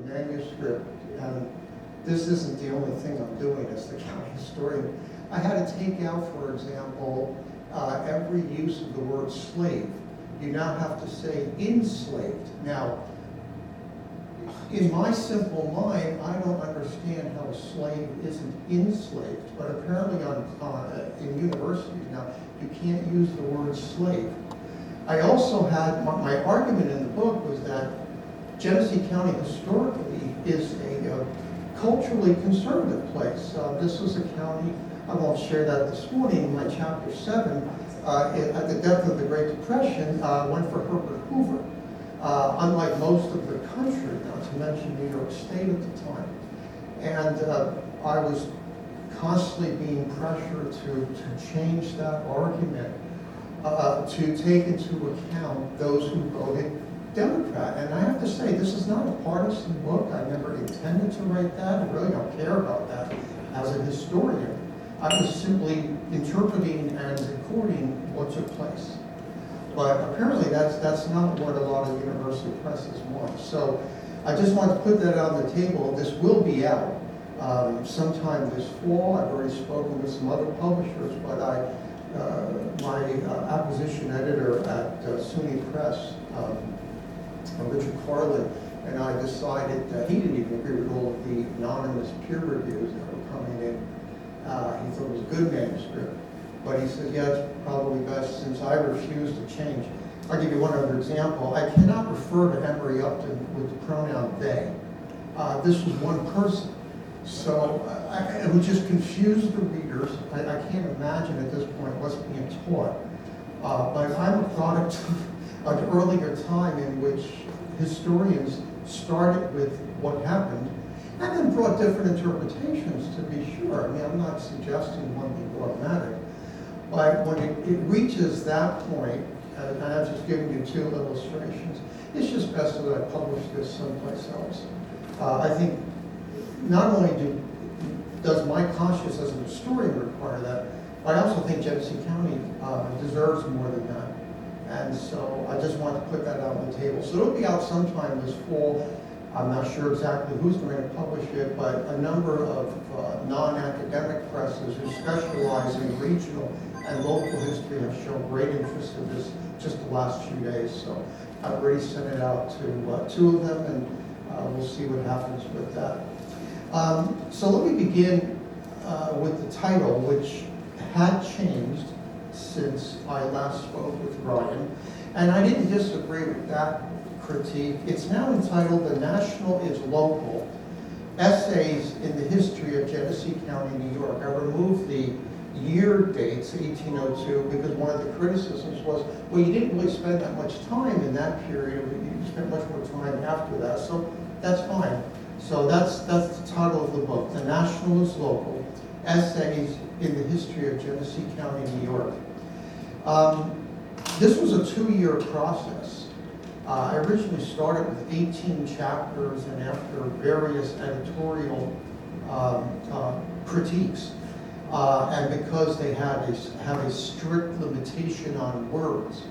manuscript, and this isn't the only thing I'm doing as the county historian. I had to take out, for example, every use of the word slave. You now have to say enslaved. Now, in my simple mind, I don't understand how a slave isn't enslaved, but apparently in universities now, you can't use the word slave. I also had, my argument in the book was that Genesee County historically is a culturally conservative place. This was a county, I won't share that this morning, in my chapter 7, at the depth of the Great Depression, went for Herbert Hoover. Unlike most of the country, not to mention New York State at the time. And I was constantly being pressured to change that argument, to take into account those who voted Democrat. And I have to say, this is not a partisan book. I never intended to write that. I really don't care about that as a historian. I was simply interpreting and recording what took place. But apparently that's not what a lot of university presses want. So I just want to put that on the table. This will be out sometime this fall. I've already spoken with some other publishers, but my acquisition editor at SUNY Press, Richard Carlin, and I decided that he didn't even agree with all of the anonymous peer reviews that were coming in. He thought it was a good manuscript. But he says, yeah, it's probably best since I refuse to change. I'll give you one other example. I cannot refer to Emory Upton with the pronoun they. This was one person. So it would just confuse the readers. I can't imagine at this point what's being taught. But I'm a product of an earlier time in which historians started with what happened and then brought different interpretations, to be sure. I mean, I'm not suggesting one be automatic. But when it reaches that point, and I've just given you 2 illustrations, it's just best that I publish this someplace else. I think not only does my conscience as a historian require that, but I also think Genesee County deserves more than that. And so I just want to put that out on the table. So it'll be out sometime this fall. I'm not sure exactly who's going to publish it, but a number of non-academic presses who specialize in regional and local history have shown great interest in this just the last few days. So I've already sent it out to 2 of them, and we'll see what happens with that. So let me begin with the title, which had changed since I last spoke with Ryan, and I didn't disagree with that critique. It's now entitled "The National is Local: Essays in the History of Genesee County, New York." I removed the year dates, 1802, because one of the criticisms was, well, you didn't really spend that much time in that period. You spent much more time after that, so that's fine. So that's the title of the book, "The National is Local: Essays in the History of Genesee County, New York." This was a 2-year process. I originally started with 18 chapters, and after various editorial critiques, and because they have a strict limitation on words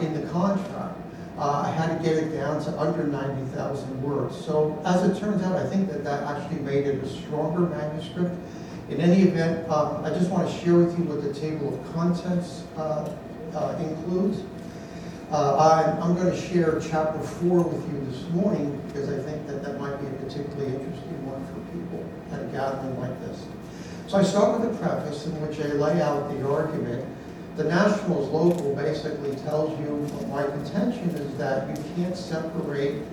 in the contract, I had to get it down to under 90,000 words. So as it turns out, I think that actually made it a stronger manuscript. In any event, I just want to share with you what the table of contents includes. I'm going to share chapter 4 with you this morning because I think that might be a particularly interesting one for people at a gathering like this. So I start with a preface in which I lay out the argument. The national is local basically tells you my contention is that you can't separate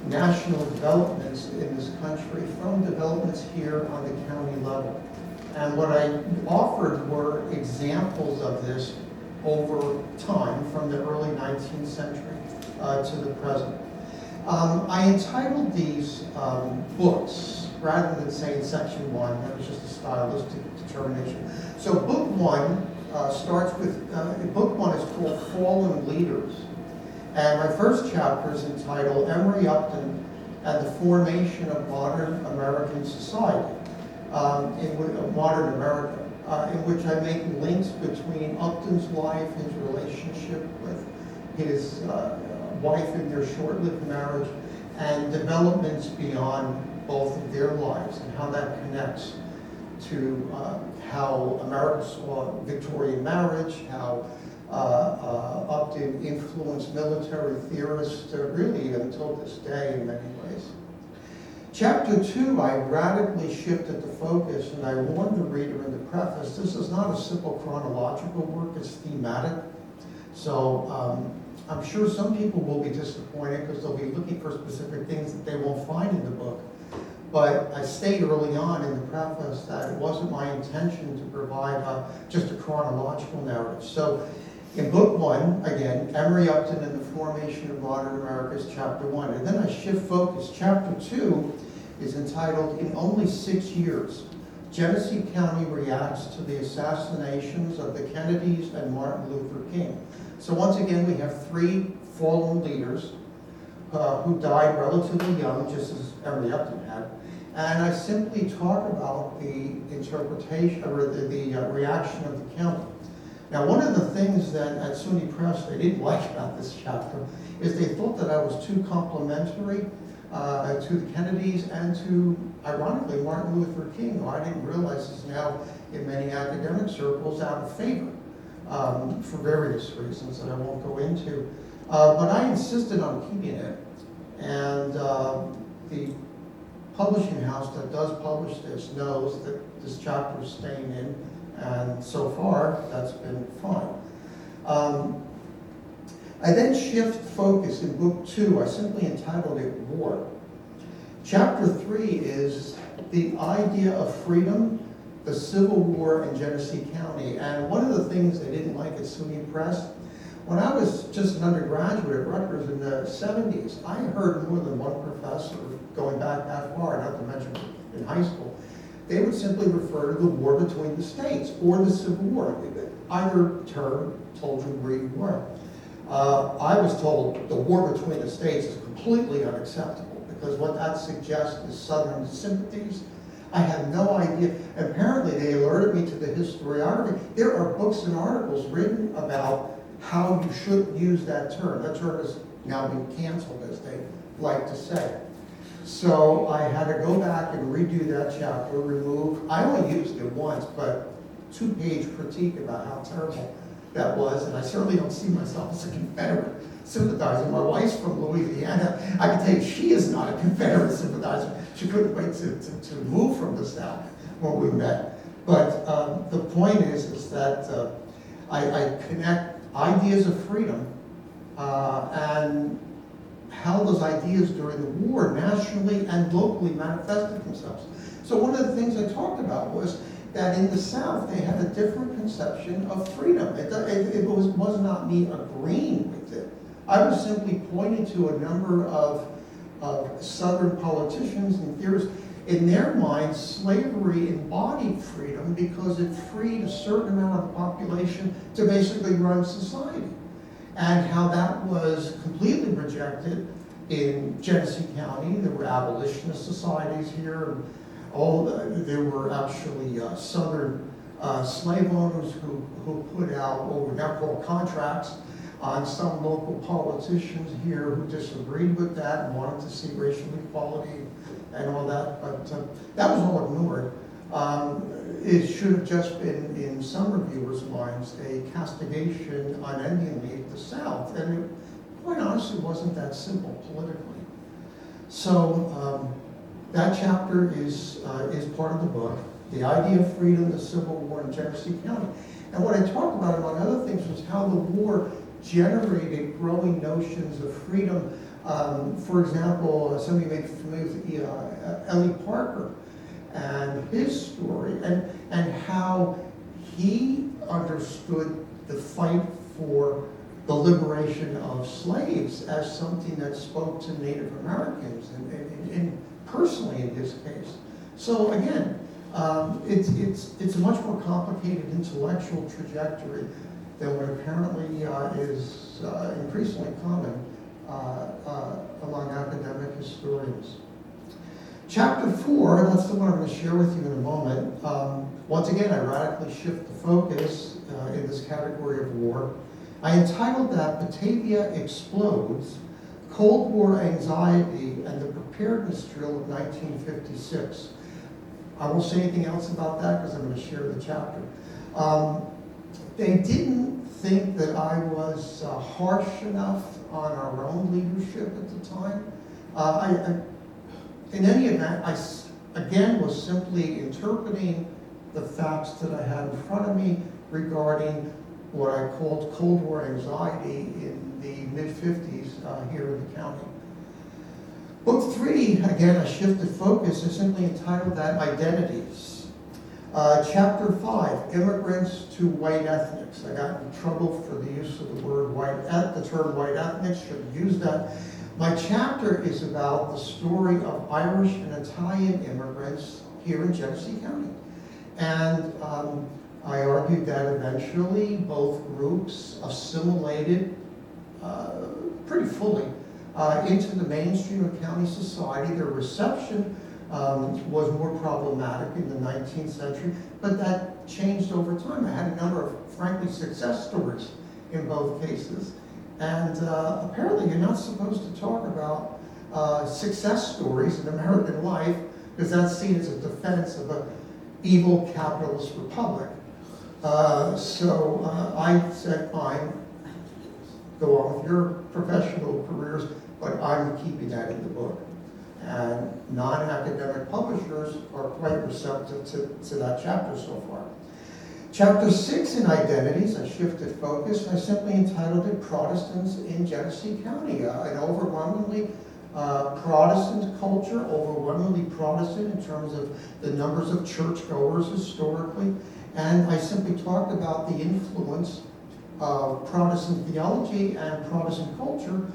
national developments in this country from developments here on the county level. And what I offered were examples of this over time from the early 19th century to the present. I entitled these books, rather than saying section 1, that was just a stylistic determination. So book 1 starts with, book 1 is called Fallen Leaders. And my first chapter is entitled Emory Upton and the Formation of Modern American Society, modern America, in which I make links between Upton's life, his relationship with his wife in their short-lived marriage, and developments beyond both of their lives and how that connects to how America saw Victorian marriage, how Upton influenced military theorists really until this day in many ways. Chapter 2, I radically shifted the focus, and I warned the reader in the preface, this is not a simple chronological work, it's thematic. So I'm sure some people will be disappointed because they'll be looking for specific things that they won't find in the book. But I stated early on in the preface that it wasn't my intention to provide just a chronological narrative. So in book 1, again, Emory Upton and the Formation of Modern America is chapter 1. And then I shift focus. Chapter 2 is entitled, In Only 6 Years, Genesee County Reacts to the Assassinations of the Kennedys and Martin Luther King. So once again, we have 3 fallen leaders who died relatively young, just as Emory Upton had. And I simply talk about the interpretation, or the reaction of the county. Now, one of the things that at SUNY Press they didn't like about this chapter is they thought that I was too complimentary to the Kennedys and to, ironically, Martin Luther King, who I didn't realize is now in many academic circles out of favor for various reasons that I won't go into. But I insisted on keeping it, and the publishing house that does publish this knows that this chapter is staying in, and so far that's been fine. I then shift focus in book 2. I simply entitled it War. Chapter 3 is the idea of freedom, the Civil War in Genesee County. And one of the things they didn't like at SUNY Press, when I was just an undergraduate at Rutgers in the 70s, I heard more than one professor, going back that far, not to mention in high school, they would simply refer to the war between the states or the Civil War. Either term told you where you were. I was told the war between the states is completely unacceptable because what that suggests is Southern sympathies. I had no idea. Apparently they alerted me to the historiography. There are books and articles written about how you shouldn't use that term. That term has now been canceled, as they like to say. So I had to go back and redo that chapter, remove, I only used it once, but 2-page critique about how terrible that was, and I certainly don't see myself as a Confederate sympathizer. My wife's from Louisiana. I can tell you she is not a Confederate sympathizer. She couldn't wait to move from the South when we met. But the point is that I connect ideas of freedom and how those ideas during the war nationally and locally manifested themselves. So one of the things I talked about was that in the South they had a different conception of freedom. It was not me agreeing with it. I was simply pointing to a number of Southern politicians and theorists. In their minds, slavery embodied freedom because it freed a certain amount of the population to basically run society. And how that was completely rejected in Genesee County. There were abolitionist societies here. There were actually Southern slave owners who put out what we now call contracts on some local politicians here who disagreed with that and wanted to see racial equality and all that. But that was all ignored. It should have just been, in some reviewers' minds, a castigation unendingly at the South. And it, quite honestly, wasn't that simple politically. So that chapter is part of the book, the idea of freedom, the Civil War in Genesee County. And what I talked about, among other things, was how the war generated growing notions of freedom. For example, some of you may be familiar with Ellie Parker and his story, and how he understood the fight for the liberation of slaves as something that spoke to Native Americans, and personally in his case. So again, it's a much more complicated intellectual trajectory than what apparently is increasingly common among academic historians. Chapter 4, that's the one I'm going to share with you in a moment. Once again, I radically shift the focus in this category of war. I entitled that Batavia Explodes, Cold War Anxiety and the Preparedness Drill of 1956. I won't say anything else about that because I'm going to share the chapter. They didn't think that I was harsh enough on our own leadership at the time. In any event, I again was simply interpreting the facts that I had in front of me regarding what I called Cold War anxiety in the mid-50s here in the county. Book 3, again, I shifted focus, is simply entitled that Identities. Chapter 5, Immigrants to White Ethnics. I got in trouble for the use of the word the term white ethnics, shouldn't use that. My chapter is about the story of Irish and Italian immigrants here in Genesee County. And I argued that eventually both groups assimilated pretty fully into the mainstream of county society. Their reception was more problematic in the 19th century, but that changed over time. I had a number of, frankly, success stories in both cases. And apparently you're not supposed to talk about success stories in American life because that's seen as a defense of an evil capitalist republic. So I said, fine, go on with your professional careers, but I'm keeping that in the book. And non-academic publishers are quite receptive to that chapter so far. Chapter 6 in Identities, I shifted focus, and I simply entitled it Protestants in Genesee County. An overwhelmingly Protestant culture, overwhelmingly Protestant in terms of the numbers of churchgoers historically. And I simply talked about the influence of Protestant theology and Protestant culture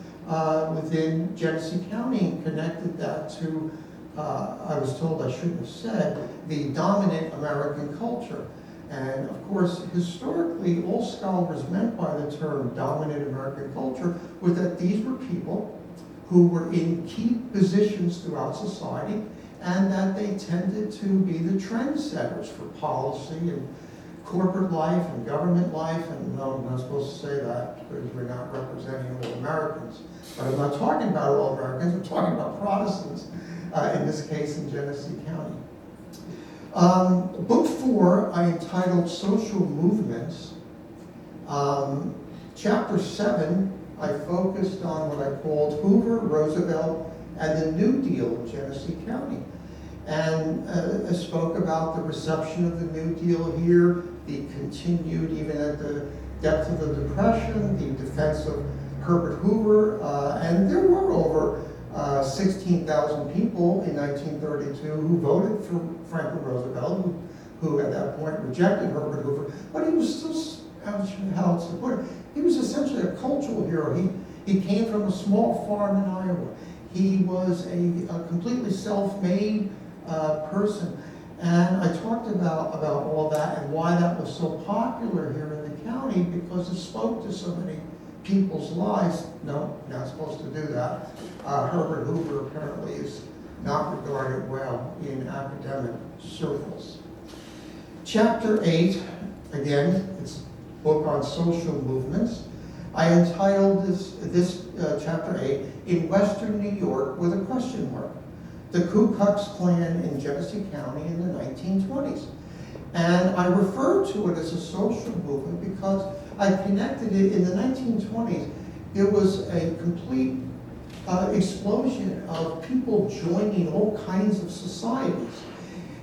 within Genesee County and connected that to, I was told I shouldn't have said, the dominant American culture. And of course, historically, all scholars meant by the term dominant American culture was that these were people who were in key positions throughout society and that they tended to be the trendsetters for policy and corporate life and government life. And no, I'm not supposed to say that because we're not representing all Americans. But I'm not talking about all Americans, I'm talking about Protestants, in this case in Genesee County. Book 4, I entitled Social Movements. Chapter 7, I focused on what I called Hoover, Roosevelt, and the New Deal in Genesee County. And I spoke about the reception of the New Deal here, the continued, even at the depth of the Depression, the defense of Herbert Hoover, and there were over 16,000 people in 1932 who voted for Franklin Roosevelt, who at that point rejected Herbert Hoover, but he was still, how to put it, he was essentially a cultural hero. He came from a small farm in Iowa. He was a completely self-made person. And I talked about all that and why that was so popular here in the county because it spoke to so many people's lives. No, not supposed to do that. Herbert Hoover apparently is not regarded well in academic circles. Chapter 8, again, it's a book on social movements. I entitled this chapter 8, In Western New York with a question mark. The Ku Klux Klan in Genesee County in the 1920s. And I refer to it as a social movement because I connected it in the 1920s. It was a complete explosion of people joining all kinds of societies.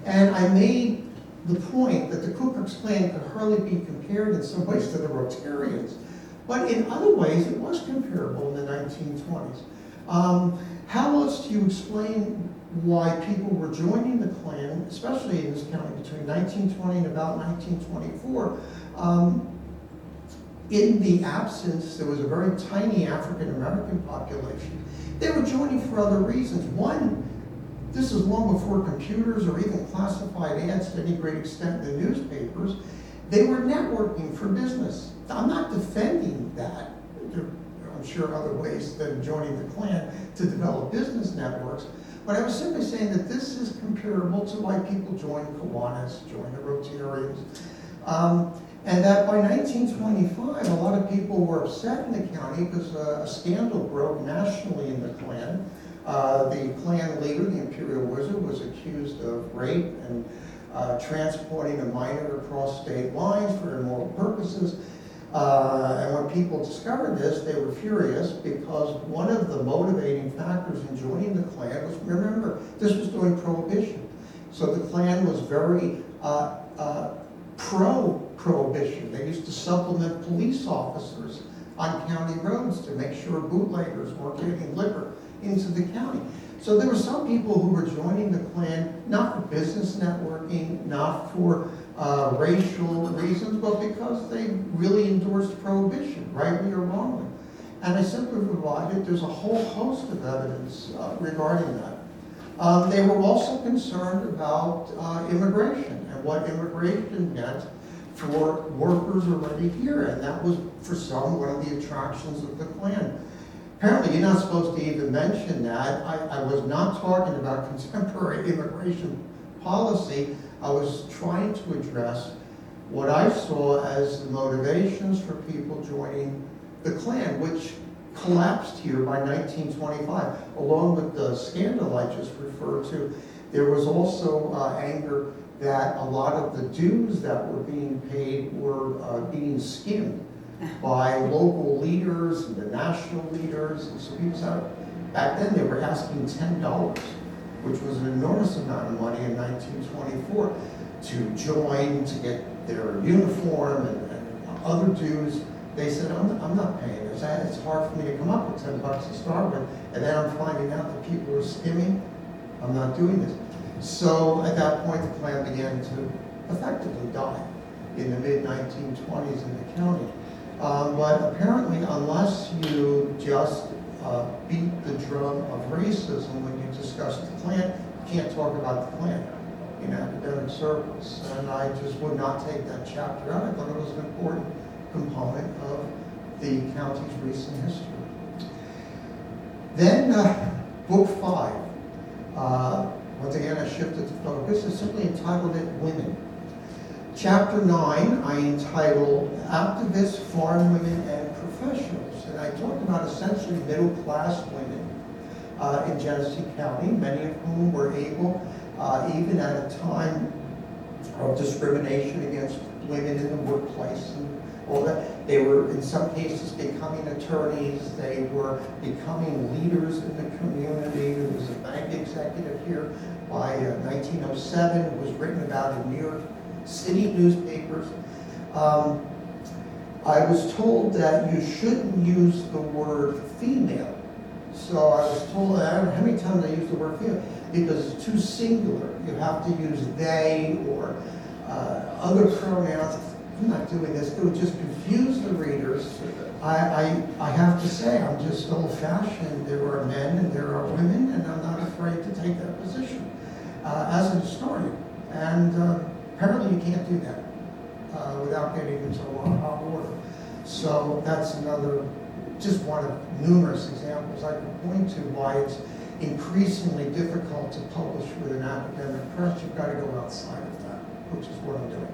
And I made the point that the Ku Klux Klan could hardly be compared in some ways to the Rotarians. But in other ways, it was comparable in the 1920s. How else do you explain why people were joining the Klan, especially in this county between 1920 and about 1924? In the absence, there was a very tiny African-American population. They were joining for other reasons. One, this is long before computers or even classified ads to any great extent in the newspapers. They were networking for business. I'm not defending that. I'm sure other ways than joining the Klan to develop business networks. But I was simply saying that this is comparable to why people join Kiwanis, join the Rotarians. And that by 1925, a lot of people were upset in the county because a scandal broke nationally in the Klan. The Klan leader, the Imperial Wizard, was accused of rape and transporting a minor across state lines for immoral purposes. And when people discovered this, they were furious because one of the motivating factors in joining the Klan was, remember, this was during Prohibition. So the Klan was very pro-prohibition. They used to supplement police officers on county roads to make sure bootleggers weren't getting liquor into the county. So there were some people who were joining the Klan not for business networking, not for racial reasons, but because they really endorsed prohibition, rightly or wrongly. And I simply provided, there's a whole host of evidence regarding that. They were also concerned about immigration and what immigration meant for workers already here, and that was, for some, one of the attractions of the Klan. Apparently, you're not supposed to even mention that. I was not talking about contemporary immigration policy. I was trying to address what I saw as the motivations for people joining the Klan, which collapsed here by 1925. Along with the scandal I just referred to, there was also anger that a lot of the dues that were being paid were being skimmed by local leaders and the national leaders. And so people said, back then they were asking $10, which was an enormous amount of money in 1924, to join, to get their uniform and other dues. They said, I'm not paying this. It's hard for me to come up with $10 to start with, and then I'm finding out that people are skimming. I'm not doing this. So at that point, the Klan began to effectively die in the mid-1920s in the county. But apparently, unless you just beat the drum of racism when you discuss the Klan, you can't talk about the Klan in academic circles. And I just would not take that chapter out. I thought it was an important component of the county's recent history. Then, book 5. Once again, I shifted the focus. It's simply entitled it Women. Chapter 9, I entitled Activists, Foreign Women, and Professionals. And I talked about essentially middle-class women in Genesee County, many of whom were able, even at a time of discrimination against women in the workplace and all that, they were in some cases becoming attorneys, they were becoming leaders in the community. There was a bank executive here by 1907. It was written about in New York City newspapers. I was told that you shouldn't use the word female. So I was told, I don't know how many times I used the word female, because it's too singular. You have to use they or other pronouns. I'm not doing this. It would just confuse the readers. I have to say, I'm just old-fashioned. There are men and there are women, and I'm not afraid to take that position as a historian. And apparently you can't do that without getting into a lot of hot water. So that's another, just one of numerous examples I could point to why it's increasingly difficult to publish with an academic press. You've got to go outside of that, which is what I'm doing.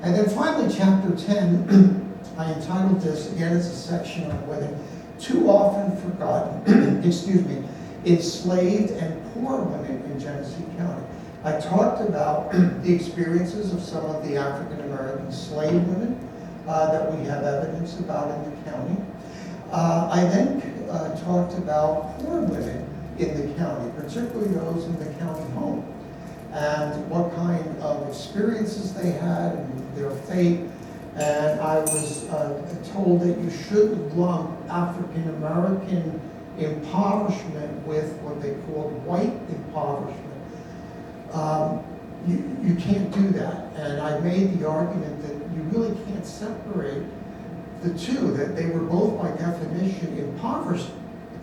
And then finally, chapter 10, I entitled this, again, it's a section on women, too often forgotten, enslaved and poor women in Genesee County. I talked about the experiences of some of the African-American slave women that we have evidence about in the county. I then talked about poor women in the county, particularly those in the county home, and what kind of experiences they had and their fate. And I was told that you shouldn't lump African-American impoverishment with what they called white impoverishment. You can't do that. And I made the argument that you really can't separate the two, that they were both by definition impoverished,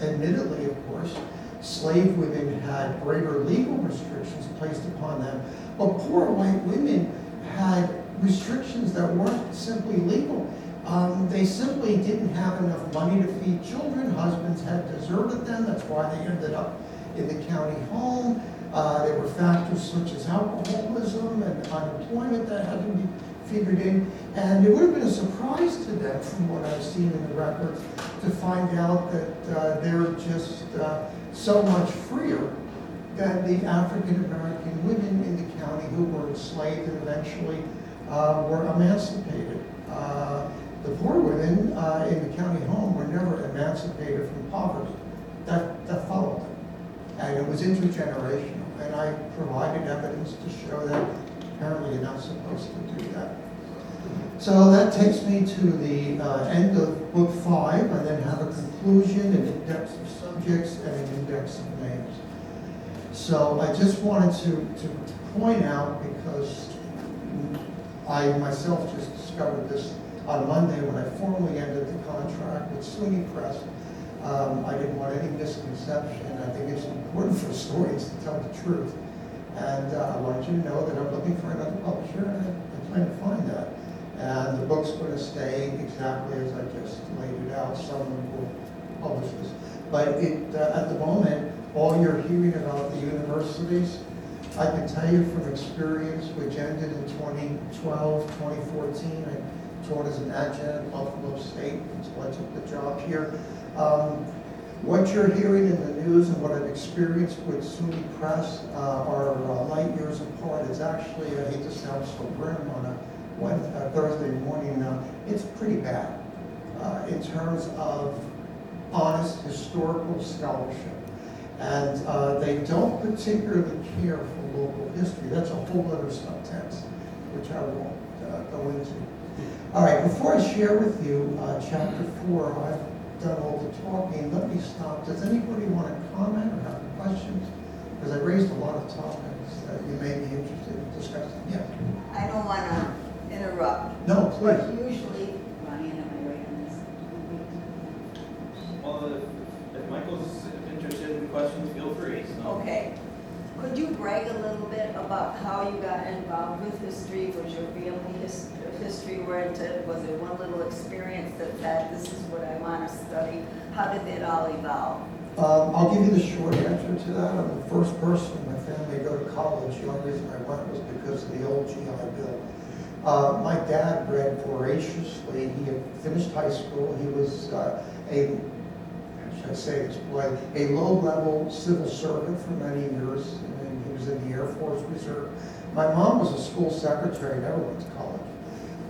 admittedly, of course. Slave women had greater legal restrictions placed upon them, but poor white women had restrictions that weren't simply legal. They simply didn't have enough money to feed children. Husbands had deserted them. That's why they ended up in the county home. There were factors such as alcoholism and unemployment that had to be figured in, and it would have been a surprise to them from what I've seen in the records to find out that they're just so much freer than the African American women in the county who were enslaved and eventually were emancipated. The poor women in the county home were never emancipated from poverty. That followed them. And it was intergenerational. And I provided evidence to show that apparently you're not supposed to do that. So that takes me to the end of book 5. I then have a conclusion, an index of subjects, and an index of names. So I just wanted to point out, because I myself just discovered this on Monday when I formally ended the contract with SUNY Press. I didn't want any misconception. I think it's important for historians to tell the truth. And I wanted you to know that I'm looking for another publisher, and I plan to find that. And the book's going to stay exactly as I just laid it out. Someone will publish this. But at the moment, all you're hearing about the universities, I can tell you from experience, which ended in 2012, 2014, I taught as an adjunct at Buffalo State until I took the job here. What you're hearing in the news and what I've experienced with SUNY Press are light years apart. It's actually, I hate to sound so grim on a Thursday morning, it's pretty bad in terms of honest historical scholarship. And they don't particularly care for local history. That's a whole other subtext, which I won't go into. All right, before I share with you chapter 4, I've done all the talking. Let me stop. Does anybody want to comment or have questions? Because I raised a lot of topics that you may be interested in discussing. Yeah. I don't want to interrupt. No, please. But usually, Ryan, am I right on this? Well, if Michael's interested in questions, feel free. So. Okay. Could you brag a little bit about how you got involved with history? Was your family history oriented? Was there one little experience that said, this is what I want to study? How did it all evolve? I'll give you the short answer to that. I'm the first person in my family to go to college. The only reason I went was because of the old GI Bill. My dad read voraciously. He had finished high school. He was a low-level civil servant for many years, and he was in the Air Force Reserve. My mom was a school secretary, never went to college.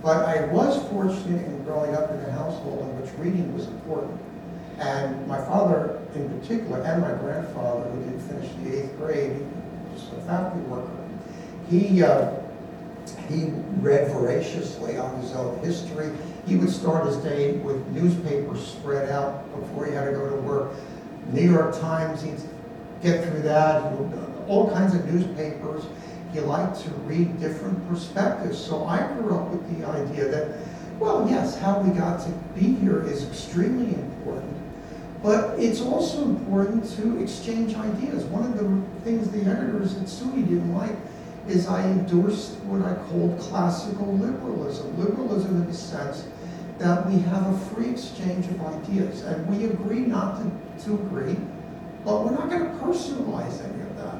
But I was fortunate in growing up in a household in which reading was important. And my father in particular, and my grandfather, who didn't finish the 8th grade, he was a factory worker, he read voraciously on his own history. He would start his day with newspapers spread out before he had to go to work. New York Times, he'd get through that, all kinds of newspapers. He liked to read different perspectives. So I grew up with the idea that, well, yes, how we got to be here is extremely important, but it's also important to exchange ideas. One of the things the editors at SUNY didn't like is I endorsed what I called classical liberalism. Liberalism in the sense that we have a free exchange of ideas, and we agree not to agree, but we're not going to personalize any of that.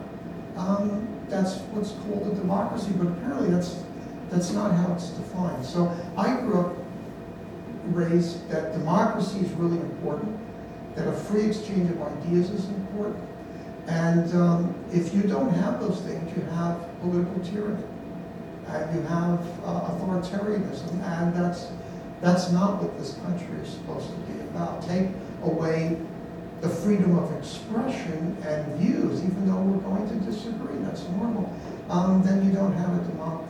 That's what's called a democracy, but apparently that's not how it's defined. So I grew up raised that democracy is really important, that a free exchange of ideas is important, and if you don't have those things, you have political tyranny, and you have authoritarianism, and that's not what this country is supposed to be about. Take away the freedom of expression and views, even though we're going to disagree, that's normal, then you don't have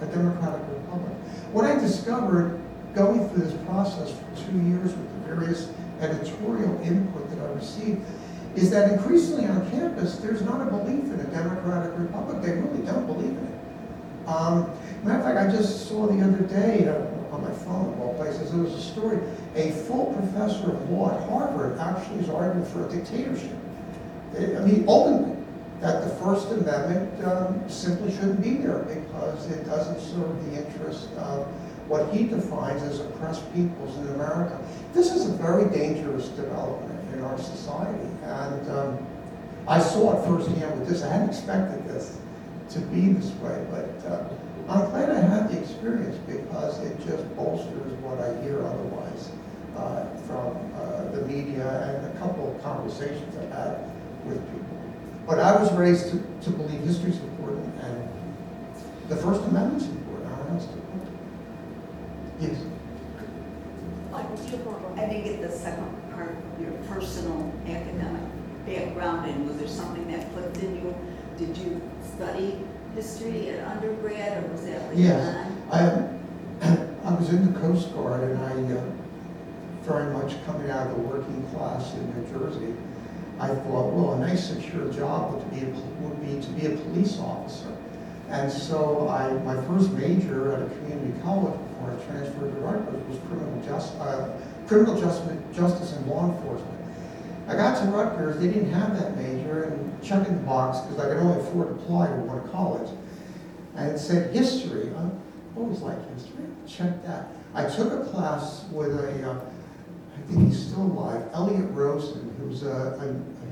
a democratic republic. What I discovered going through this process for 2 years with the various editorial input that I received is that increasingly on campus, there's not a belief in a democratic republic. They really don't believe in it. Matter of fact, I just saw the other day on my phone, of all places, there was a story. A full professor of law at Harvard actually is arguing for a dictatorship. I mean, openly, that the First Amendment simply shouldn't be there because it doesn't serve the interest of what he defines as oppressed peoples in America. This is a very dangerous development in our society, and I saw it firsthand with this. I hadn't expected this to be this way, but I'm glad I had the experience because it just bolsters what I hear otherwise from the media and a couple of conversations I've had with people. But I was raised to believe history's important and the First Amendment's important. Yes. I didn't get the second part of your personal academic background, and was there something that clicked in you? Did you study history at undergrad, or was that later Yes, on? I was in the Coast Guard, and I very much coming out of the working class in New Jersey. I thought, well, a nice secure job would be to be a police officer. And so my first major at a community college before I transferred to Rutgers was criminal justice and law enforcement. I got to Rutgers, they didn't have that major, and checked in the box because I could only afford to apply to one college. And it said history. I always liked history. Check that. I took a class with I think he's still alive, Elliot Rosen, who's a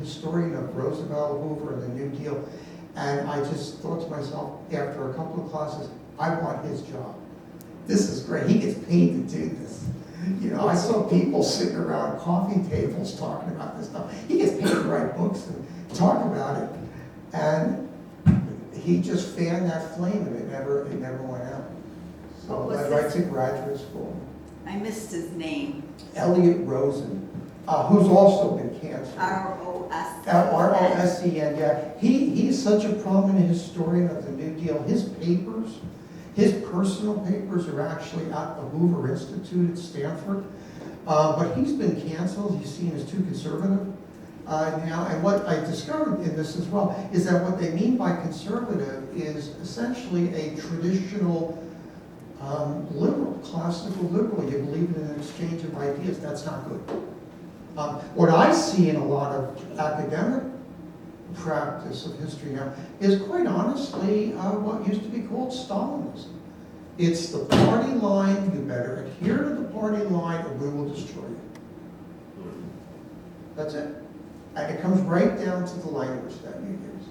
historian of Roosevelt, Hoover, and the New Deal. And I just thought to myself, after a couple of classes, I want his job. This is great. He gets paid to do this. You know, I saw people sitting around coffee tables talking about this stuff. He gets paid to write books and talk about it. And he just fanned that flame, and it never went out. So I went to graduate school. I missed his name. Elliot Rosen, who's also been canceled. R-O-S-E-N. R-O-S-E-N, yeah. He's such a prominent historian of the New Deal. His papers, his personal papers are actually at the Hoover Institute at Stanford. But he's been canceled. He's seen as too conservative now. And what I discovered in this as well is that what they mean by conservative is essentially a traditional liberal, classical liberal. You believe in an exchange of ideas. That's not good. What I see in a lot of academic practice of history now is quite honestly what used to be called Stalinism. It's the party line. You better adhere to the party line or we will destroy you. That's it. And it comes right down to the language that you use.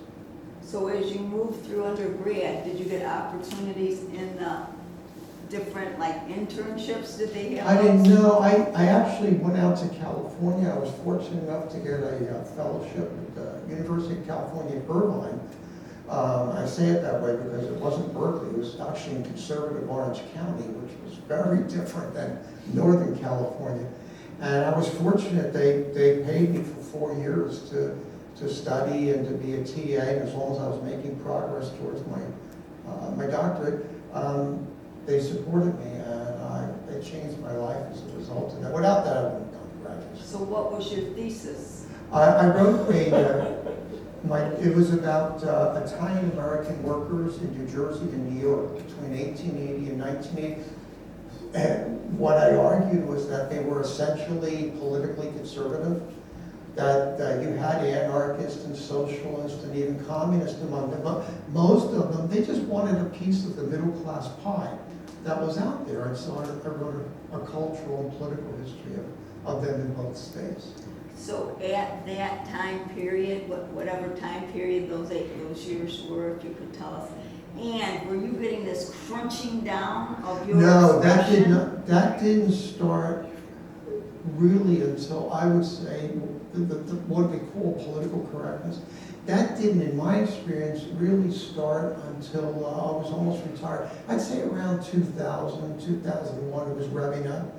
So as you moved through undergrad, did you get opportunities in different internships? Did they have? I didn't know. I actually went out to California. I was fortunate enough to get a fellowship at the University of California at Irvine. I say it that way because it wasn't Berkeley. It was actually in conservative Orange County, which was very different than Northern California. And I was fortunate. They paid me for 4 years to study and to be a TA. And as long as I was making progress towards my doctorate, they supported me, and it changed my life as a result of that. Without that, I wouldn't have gone to graduate school. So what was your thesis? I wrote it was about Italian-American workers in New Jersey and New York between 1880 and 1980. And what I argued was that they were essentially politically conservative, that you had anarchists and socialists and even communists among them, but most of them, they just wanted a piece of the middle-class pie that was out there. And so I wrote a cultural and political history of them in both states. So at that time period, whatever time period those years were, if you could tell us, and were you getting this crunching down of your expression? That didn't start really until I would say what we call political correctness. That didn't, in my experience, really start until I was almost retired. I'd say around 2000, 2001, it was revving up.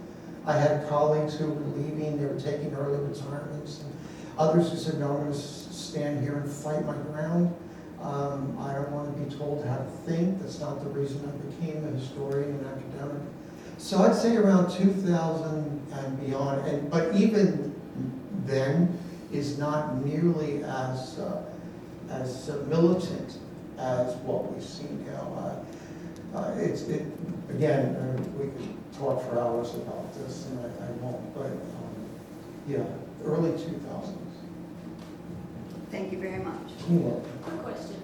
I had colleagues who were leaving, they were taking early retirements, and others who said, no, I'm going to stand here and fight my ground. I don't want to be told how to think. That's not the reason I became a historian and academic. So I'd say around 2000 and beyond, but even then is not nearly as militant as what we see now. We could talk for hours about this, and I won't, but yeah, early 2000s. Thank you very much. You're welcome. Quick question.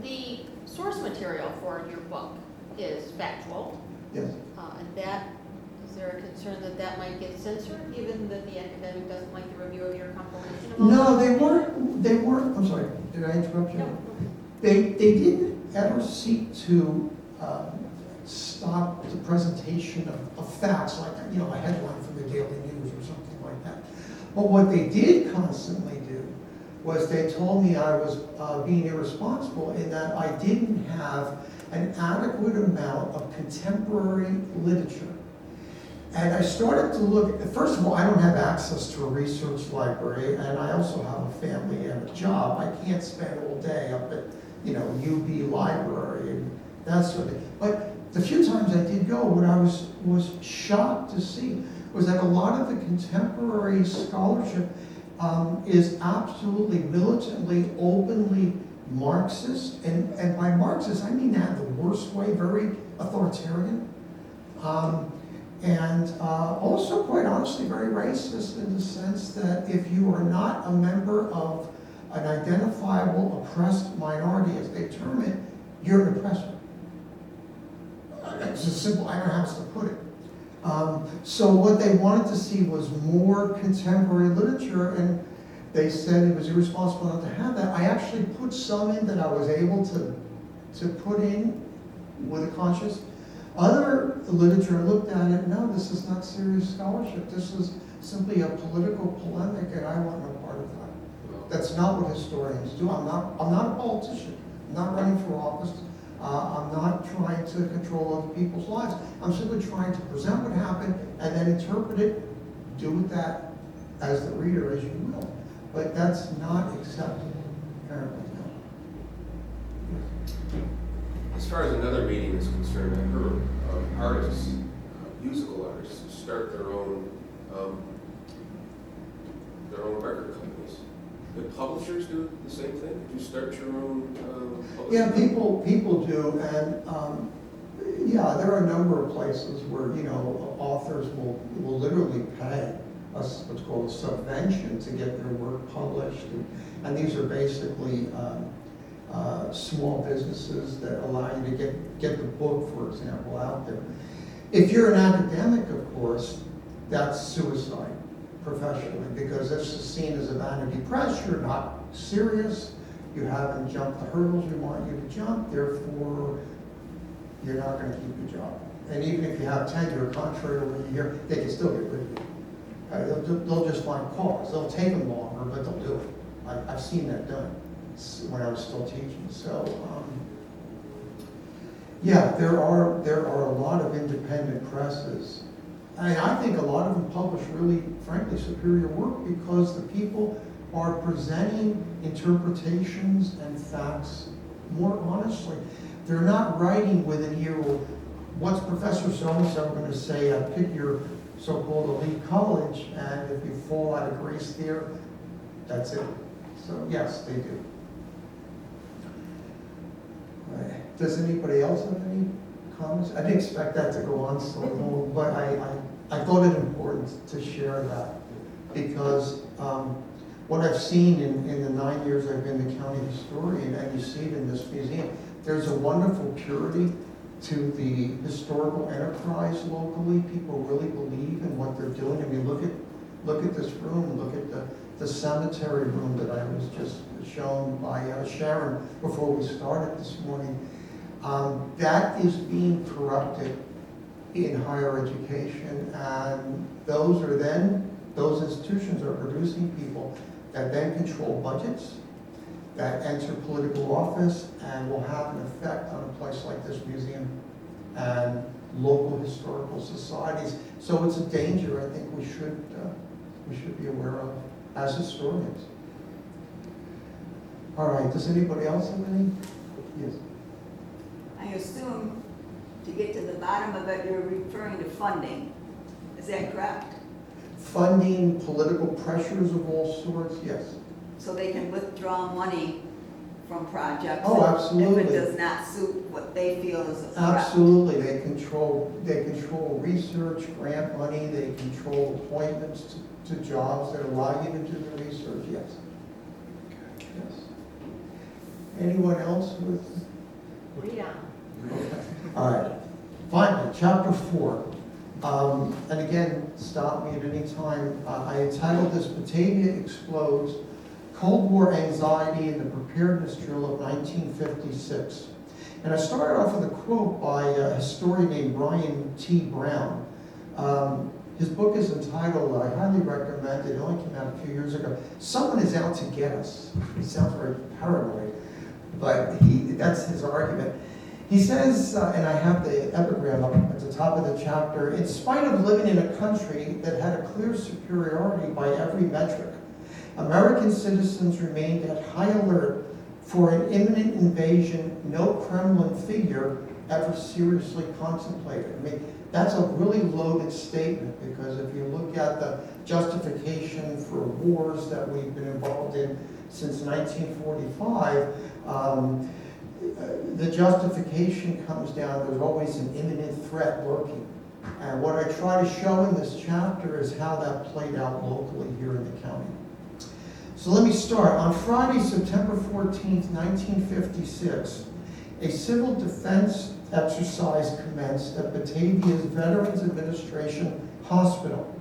The source material for your book is factual, Yes. and is there a concern that might get censored, given that the academic doesn't like the review of your compilation of all No, that? they weren't, I'm sorry, did I interrupt you? No. They didn't ever seek to stop the presentation of facts, like, you know, a headline from the Daily News or something like that. But what they did constantly do was they told me I was being irresponsible in that I didn't have an adequate amount of contemporary literature. And I started to look, first of all, I don't have access to a research library, and I also have a family and a job. I can't spend all day up at, you know, UB library and that sort of thing. But the few times I did go, what I was shocked to see was that a lot of the contemporary scholarship is absolutely militantly, openly Marxist, and by Marxist I mean that in the worst way, very authoritarian, and also quite honestly very racist in the sense that if you are not a member of an identifiable oppressed minority, as they term it, you're an oppressor. It's just simple, I don't know how else to put it. So what they wanted to see was more contemporary literature, and they said it was irresponsible not to have that. I actually put some in that I was able to put in with a conscience. Other literature, I looked at it, no, this is not serious scholarship. This is simply a political polemic, and I want no part of that. That's not what historians do. I'm not a politician. I'm not running for office. I'm not trying to control other people's lives. I'm simply trying to present what happened and then interpret it, do with that as the reader as you will. But that's not acceptable, apparently. As far as another meeting is concerned, I heard artists, musical artists, start their own record companies. Do publishers do the same thing? Did you start your own publishing? Yeah, people do, and yeah, there are a number of places where, you know, authors will literally pay us what's called a subvention to get their work published, and these are basically small businesses that allow you to get the book, for example, out there. If you're an academic, of course, that's suicide professionally, because this is seen as a vanity press. You're not serious, you haven't jumped the hurdles we want you to jump, therefore you're not going to keep your job. And even if you have tenure, contrary to what you hear, they can still get rid of you. They'll just find cause. They'll take them longer, but they'll do it. I've seen that done when I was still teaching. So yeah, there are a lot of independent presses. And I think a lot of them publish really, frankly, superior work because the people are presenting interpretations and facts more honestly. They're not writing with an ear, well, what's Professor so-and-so going to say? Pick your so-called elite college, and if you fall out of grace there, that's it. So yes, they do. Right. Does anybody else have any comments? I didn't expect that to go on so long, but I thought it important to share that because what I've seen in the 9 years I've been the county historian, and you see it in this museum, there's a wonderful purity to the historical enterprise locally. People really believe in what they're doing. I mean, look at this room, look at the cemetery room that I was just shown by Sharon before we started this morning. That is being corrupted in higher education, and those institutions are producing people that then control budgets, that enter political office, and will have an effect on a place like this museum and local historical societies. So it's a danger I think we should be aware of as historians. All right, does anybody else have any? Yes. I assume to get to the bottom of it, you're referring to funding. Is that correct? Funding, political pressures of all sorts, yes. So they can withdraw money from projects? Oh, absolutely. If it does not suit what they feel is a threat? Absolutely. They control research, grant money, they control appointments to jobs that allow you to do the research, yes. Yes. Anyone else with? Read on. Okay. All right. Finally, chapter 4. And again, stop me at any time. I entitled this Batavia Explodes, Cold War Anxiety and the Preparedness Drill of 1956. And I started off with a quote by a historian named Brian T. Brown. His book is entitled, I highly recommend it, it only came out a few years ago, Someone is Out to Get Us. He sounds very paranoid, but that's his argument. He says, and I have the epigram up at the top of the chapter, in spite of living in a country that had a clear superiority by every metric, American citizens remained at high alert for an imminent invasion no Kremlin figure ever seriously contemplated. I mean, that's a really loaded statement, because if you look at the justification for wars that we've been involved in since 1945, the justification comes down, there's always an imminent threat lurking. And what I try to show in this chapter is how that played out locally here in the county. So let me start. On Friday, September 14th, 1956, a civil defense exercise commenced at Batavia's Veterans Administration Hospital.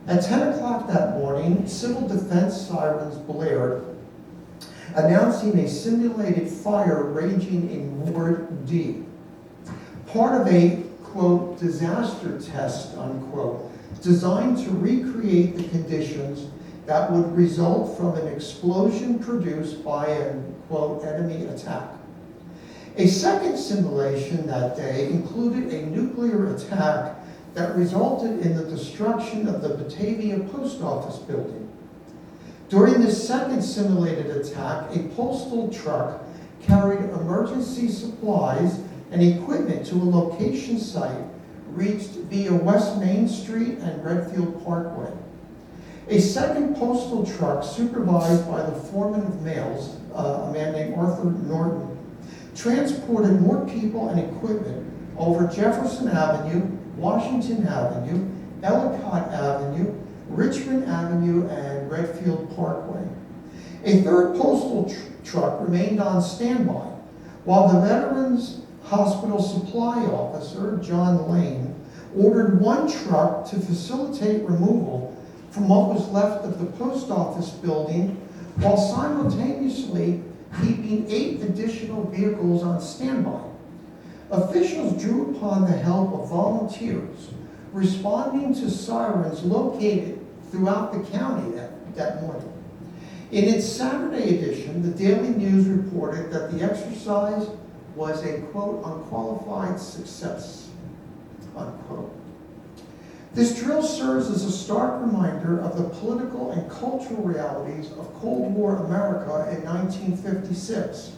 At 10 o'clock that morning, civil defense sirens blared, announcing a simulated fire raging in Ward D. Part of a, quote, disaster test, unquote, designed to recreate the conditions that would result from an explosion produced by an, quote, enemy attack. A second simulation that day included a nuclear attack that resulted in the destruction of the Batavia Post Office building. During this second simulated attack, a postal truck carried emergency supplies and equipment to a location site reached via West Main Street and Redfield Parkway. A second postal truck, supervised by the foreman of mails, a man named Arthur Norton, transported more people and equipment over Jefferson Avenue, Washington Avenue, Ellicott Avenue, Richmond Avenue, and Redfield Parkway. A third postal truck remained on standby, while the Veterans Hospital Supply Officer, John Lane, ordered one truck to facilitate removal from what was left of the post office building, while simultaneously keeping 8 additional vehicles on standby. Officials drew upon the help of volunteers responding to sirens located throughout the county that morning. In its Saturday edition, the Daily News reported that the exercise was a, quote, unqualified success, unquote. This drill serves as a stark reminder of the political and cultural realities of Cold War America in 1956.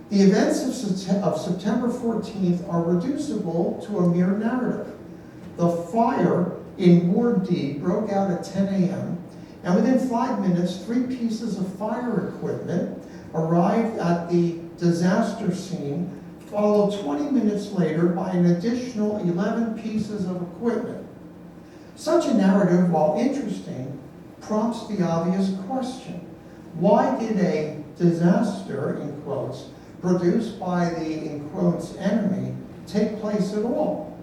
The events of September 14th are reducible to a mere narrative. The fire in Ward D broke out at 10 a.m., and within 5 minutes, 3 pieces of fire equipment arrived at the disaster scene, followed 20 minutes later by an additional 11 pieces of equipment. Such a narrative, while interesting, prompts the obvious question: why did a disaster, in quotes, produced by the, in quotes, enemy take place at all?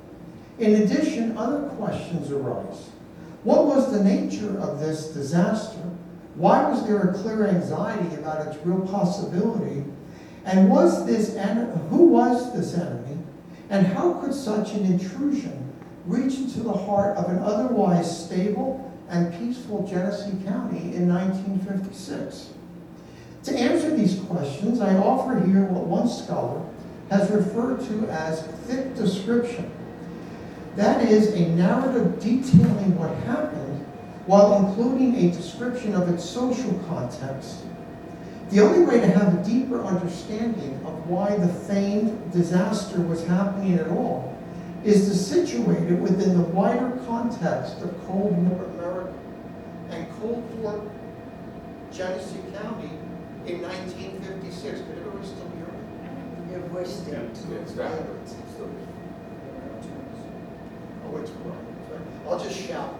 In addition, other questions arise. What was the nature of this disaster? Why was there a clear anxiety about its real possibility? And who was this enemy? And how could such an intrusion reach into the heart of an otherwise stable and peaceful Genesee County in 1956? To answer these questions, I offer here what one scholar has referred to as thick description. That is, a narrative detailing what happened while including a description of its social context. The only way to have a deeper understanding of why the famed disaster was happening at all is to situate it within the wider context of Cold War America and Cold War Genesee County in 1956. Could everyone still hear me? Your voice did. Yeah, it's got it. Oh, it's quiet. Sorry. I'll just shout.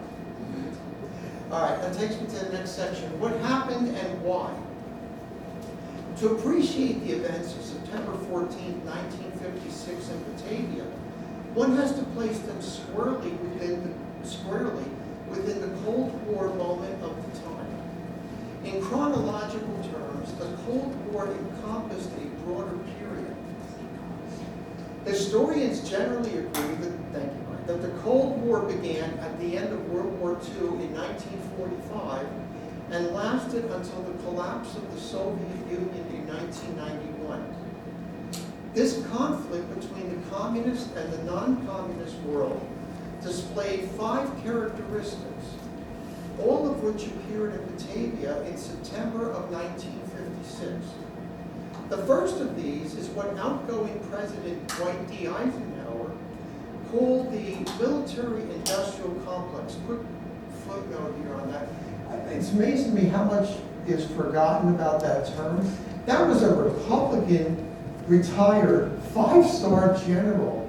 All right, that takes me to the next section. What happened and why? To appreciate the events of September 14, 1956 in Batavia, one has to place them squarely within the Cold War moment of the time. In chronological terms, the Cold War encompassed a broader period, Historians generally agree that, thank you, Mike, that the Cold War began at the end of World War II in 1945 and lasted until the collapse of the Soviet Union in 1991. This conflict between the communist and the non-communist world displayed 5 characteristics, all of which appeared in Batavia in September of 1956. The first of these is what outgoing President Dwight D. Eisenhower called the military-industrial complex. Quick footnote here on that. It's amazing to me how much is forgotten about that term. That was a Republican retired 5-star general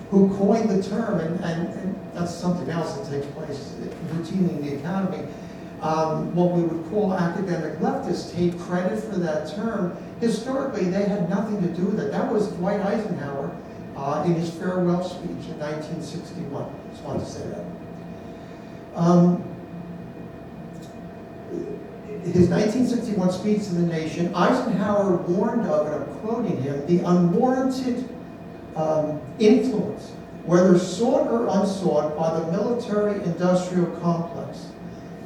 who coined the term, and that's something else that takes place routinely in the academy. What we would call academic leftists take credit for that term. Historically, they had nothing to do with it. That was Dwight Eisenhower in his farewell speech in 1961. Just wanted to say that. His 1961 speech to the nation, Eisenhower warned of, and I'm quoting him, the unwarranted influence, whether sought or unsought, by the military-industrial complex.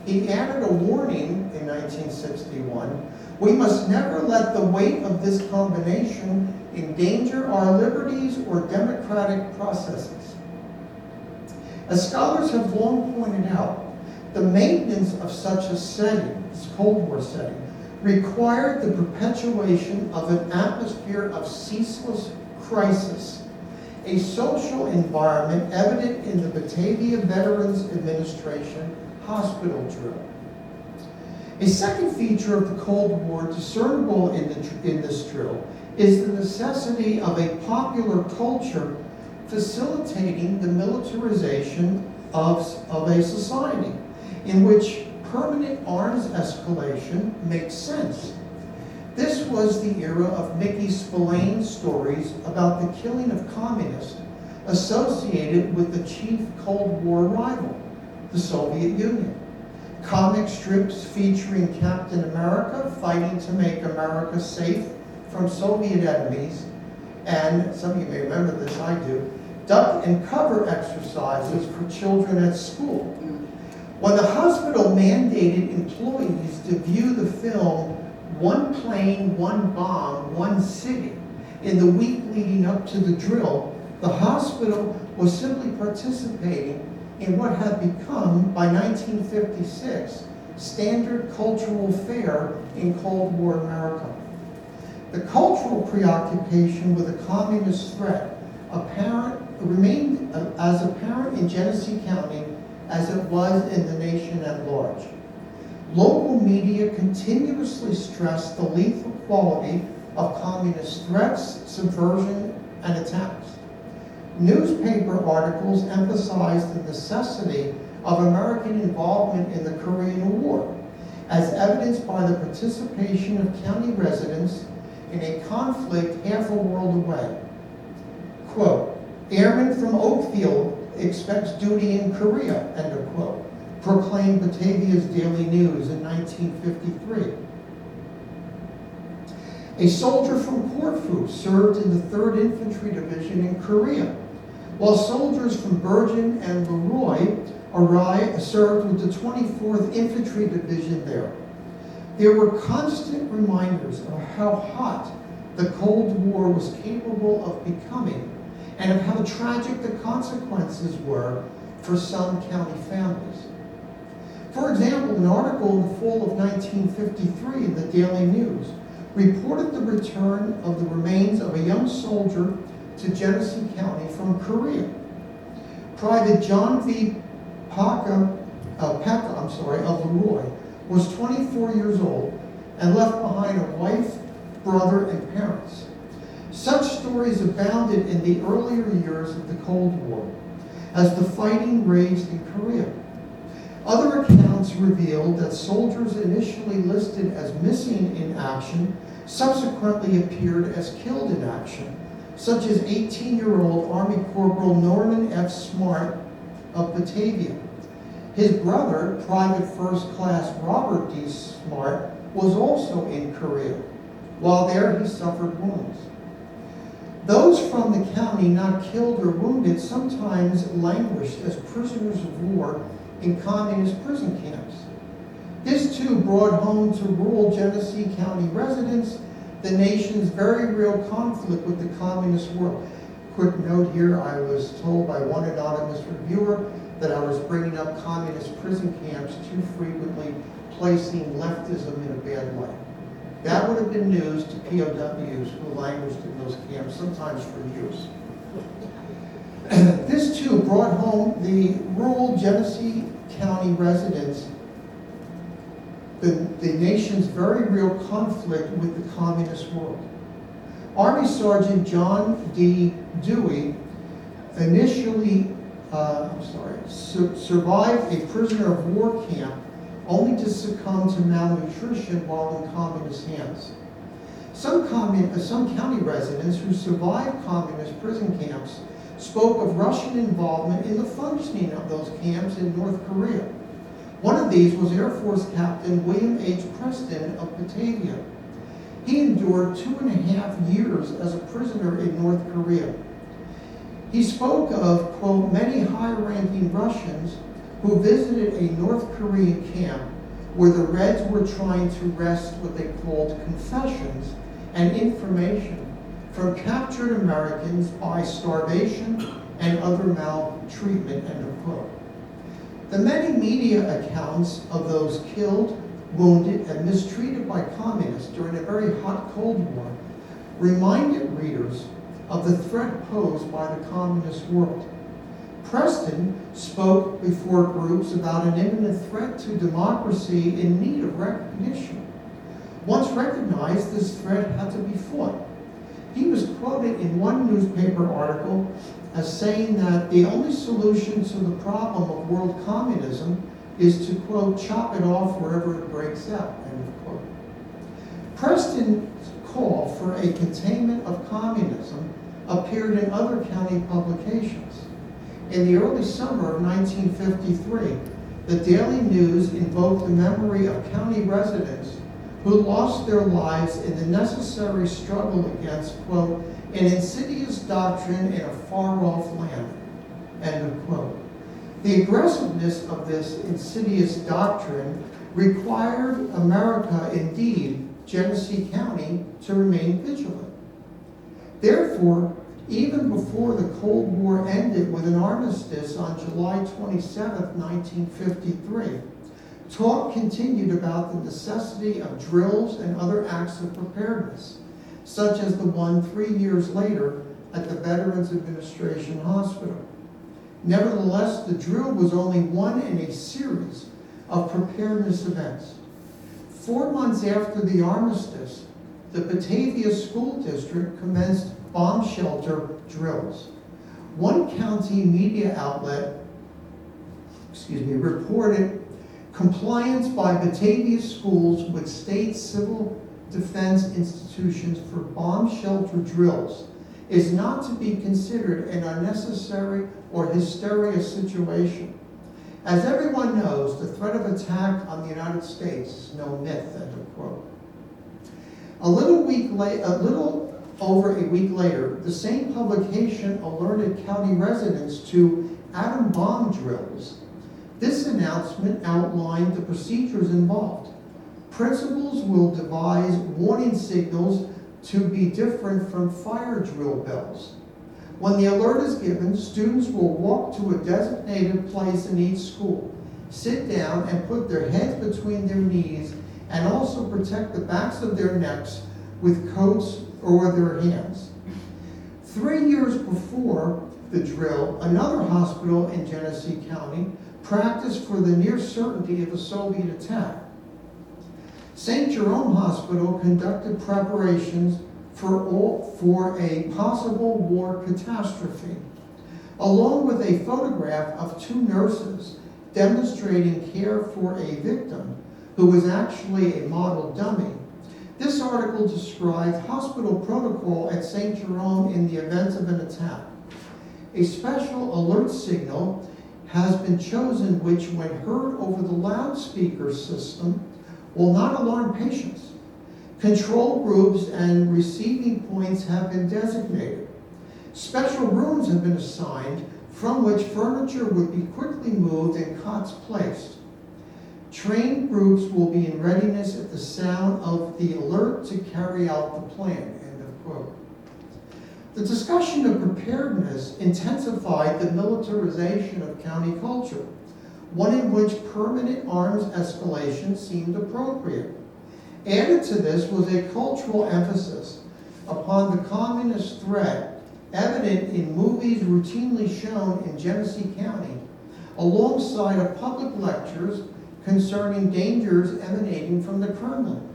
He added a warning in 1961, we must never let the weight of this combination endanger our liberties or democratic processes. As scholars have long pointed out, the maintenance of such a setting, this Cold War setting, required the perpetuation of an atmosphere of ceaseless crisis, a social environment evident in the Batavia Veterans Administration hospital drill. A second feature of the Cold War discernible in this drill is the necessity of a popular culture facilitating the militarization of a society in which permanent arms escalation makes sense. This was the era of Mickey Spillane's stories about the killing of communists associated with the chief Cold War rival, the Soviet Union. Comic strips featuring Captain America fighting to make America safe from Soviet enemies, and some of you may remember this, I do, duck and cover exercises for children at school. When the hospital mandated employees to view the film One Plane, One Bomb, One City in the week leading up to the drill, the hospital was simply participating in what had become, by 1956, standard cultural fare in Cold War America. The cultural preoccupation with the communist threat remained as apparent in Genesee County as it was in the nation at large. Local media continuously stressed the lethal quality of communist threats, subversion, and attacks. Newspaper articles emphasized the necessity of American involvement in the Korean War, as evidenced by the participation of county residents in a conflict half a world away. Quote, airmen from Oakfield expects duty in Korea, end of quote, proclaimed Batavia's Daily News in 1953. A soldier from Corfu served in the 3rd Infantry Division in Korea, while soldiers from Bergen and Leroy served with the 24th Infantry Division there. There were constant reminders of how hot the Cold War was capable of becoming and of how tragic the consequences were for some county families. For example, an article in the fall of 1953 in the Daily News reported the return of the remains of a young soldier to Genesee County from Korea. Private John V. Pekka of Leroy was 24 years old and left behind a wife, brother, and parents. Such stories abounded in the earlier years of the Cold War as the fighting raged in Korea. Other accounts revealed that soldiers initially listed as missing in action subsequently appeared as killed in action, such as 18-year-old Army Corporal Norman F. Smart of Batavia. His brother, Private First Class Robert D. Smart, was also in Korea. While there, he suffered wounds. Those from the county not killed or wounded sometimes languished as prisoners of war in communist prison camps. This too brought home to rural Genesee County residents the nation's very real conflict with the communist world. Quick note here, I was told by one anonymous reviewer that I was bringing up communist prison camps too frequently, placing leftism in a bad light. That would have been news to POWs who languished in those camps, sometimes for years. This too brought home the rural Genesee County residents the nation's very real conflict with the communist world. Army Sergeant John D. Dewey initially survived a prisoner of war camp only to succumb to malnutrition while in communist hands. Some county residents who survived communist prison camps spoke of Russian involvement in the functioning of those camps in North Korea. One of these was Air Force Captain William H. Preston of Batavia. He endured 2.5 years as a prisoner in North Korea. He spoke of, quote, many high-ranking Russians who visited a North Korean camp where the Reds were trying to wrest what they called confessions and information from captured Americans by starvation and other maltreatment, end of quote. The many media accounts of those killed, wounded, and mistreated by communists during a very hot Cold War reminded readers of the threat posed by the communist world. Preston spoke before groups about an imminent threat to democracy in need of recognition. Once recognized, this threat had to be fought. He was quoted in one newspaper article as saying that the only solution to the problem of world communism is to, quote, chop it off wherever it breaks out, end of quote. Preston's call for a containment of communism appeared in other county publications. In the early summer of 1953, the Daily News invoked the memory of county residents who lost their lives in the necessary struggle against, quote, an insidious doctrine in a far-off land, end of quote. The aggressiveness of this insidious doctrine required America, indeed, Genesee County, to remain vigilant. Therefore, even before the Cold War ended with an armistice on July 27, 1953, talk continued about the necessity of drills and other acts of preparedness, such as the one 3 years later at the Veterans Administration Hospital. Nevertheless, the drill was only one in a series of preparedness events. 4 months after the armistice, the Batavia School District commenced bomb shelter drills. One county media outlet, reported compliance by Batavia schools with state civil defense institutions for bomb shelter drills is not to be considered an unnecessary or hysteria situation. As everyone knows, the threat of attack on the United States is no myth, end of quote. A little over a week later, the same publication alerted county residents to atom bomb drills. This announcement outlined the procedures involved. Principals will devise warning signals to be different from fire drill bells. When the alert is given, students will walk to a designated place in each school, sit down and put their heads between their knees, and also protect the backs of their necks with coats or their hands. 3 years before the drill, another hospital in Genesee County practiced for the near certainty of a Soviet attack. St. Jerome Hospital conducted preparations for a possible war catastrophe, along with a photograph of 2 nurses demonstrating care for a victim who was actually a model dummy. This article described hospital protocol at St. Jerome in the event of an attack. A special alert signal has been chosen which, when heard over the loudspeaker system, will not alarm patients. Control groups and receiving points have been designated. Special rooms have been assigned from which furniture would be quickly moved and cots placed. Trained groups will be in readiness at the sound of the alert to carry out the plan, end of quote. The discussion of preparedness intensified the militarization of county culture, one in which permanent arms escalation seemed appropriate. Added to this was a cultural emphasis upon the communist threat, evident in movies routinely shown in Genesee County, alongside of public lectures concerning dangers emanating from the Kremlin.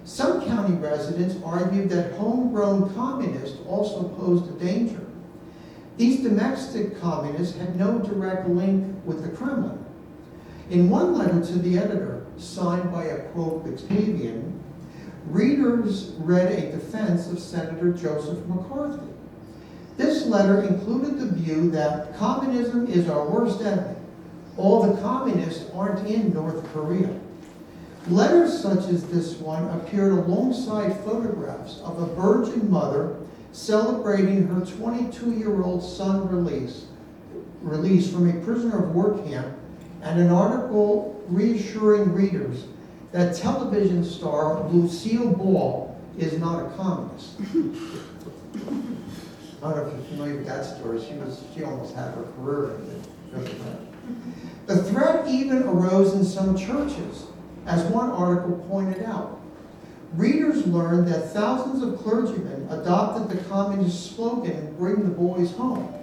Some county residents argued that homegrown communists also posed a danger. These domestic communists had no direct link with the Kremlin. In one letter to the editor, signed by a quote Batavian, readers read a defense of Senator Joseph McCarthy. This letter included the view that communism is our worst enemy. All the communists aren't in North Korea. Letters such as this one appeared alongside photographs of a virgin mother celebrating her 22-year-old son release from a prisoner of war camp, and an article reassuring readers that television star Lucille Ball is not a communist. I don't know if you're familiar with that story. She almost had her career in it. The threat even arose in some churches, as one article pointed out. Readers learned that thousands of clergymen adopted the communist slogan, "Bring the boys home,"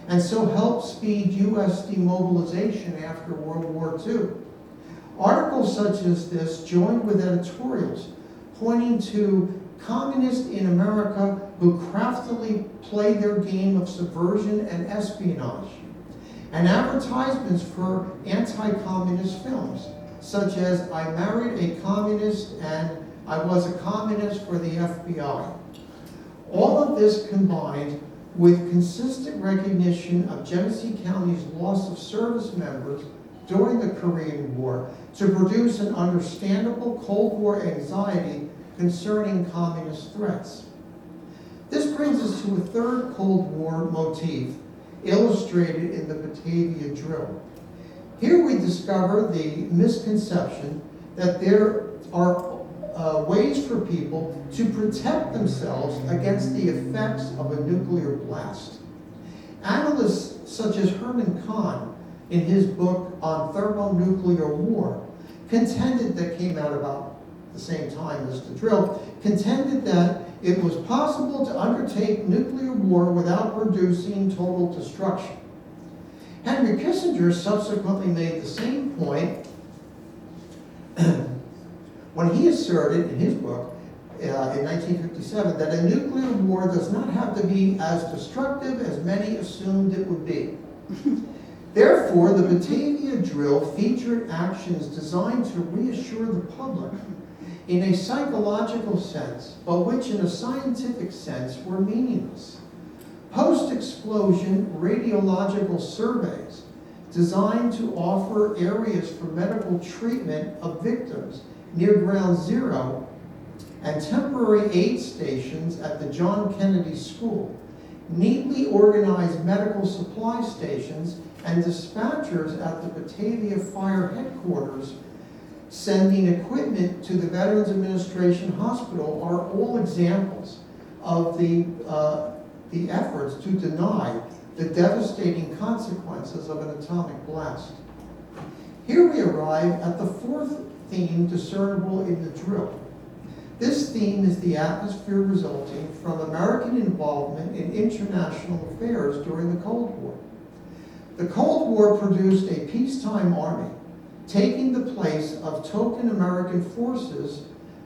and so helped speed U.S. demobilization after World War II. Articles such as this joined with editorials pointing to communists in America who craftily play their game of subversion and espionage, and advertisements for anti-communist films, such as "I married a communist" and "I was a communist for the FBI." All of this combined with consistent recognition of Genesee County's loss of service members during the Korean War to produce an understandable Cold War anxiety concerning communist threats. This brings us to a third Cold War motif illustrated in the Batavia drill. Here we discover the misconception that there are ways for people to protect themselves against the effects of a nuclear blast. Analysts such as Herman Kahn, in his book on thermonuclear war, that came out about the same time as the drill, contended that it was possible to undertake nuclear war without producing total destruction. Henry Kissinger subsequently made the same point when he asserted in his book in 1957 that a nuclear war does not have to be as destructive as many assumed it would be. Therefore, the Batavia drill featured actions designed to reassure the public in a psychological sense, but which in a scientific sense were meaningless. Post-explosion radiological surveys designed to offer areas for medical treatment of victims near Ground Zero and temporary aid stations at the John Kennedy School, neatly organized medical supply stations, and dispatchers at the Batavia Fire Headquarters sending equipment to the Veterans Administration Hospital are all examples of the efforts to deny the devastating consequences of an atomic blast. Here we arrive at the fourth theme discernible in the drill. This theme is the atmosphere resulting from American involvement in international affairs during the Cold War. The Cold War produced a peacetime army, taking the place of token American forces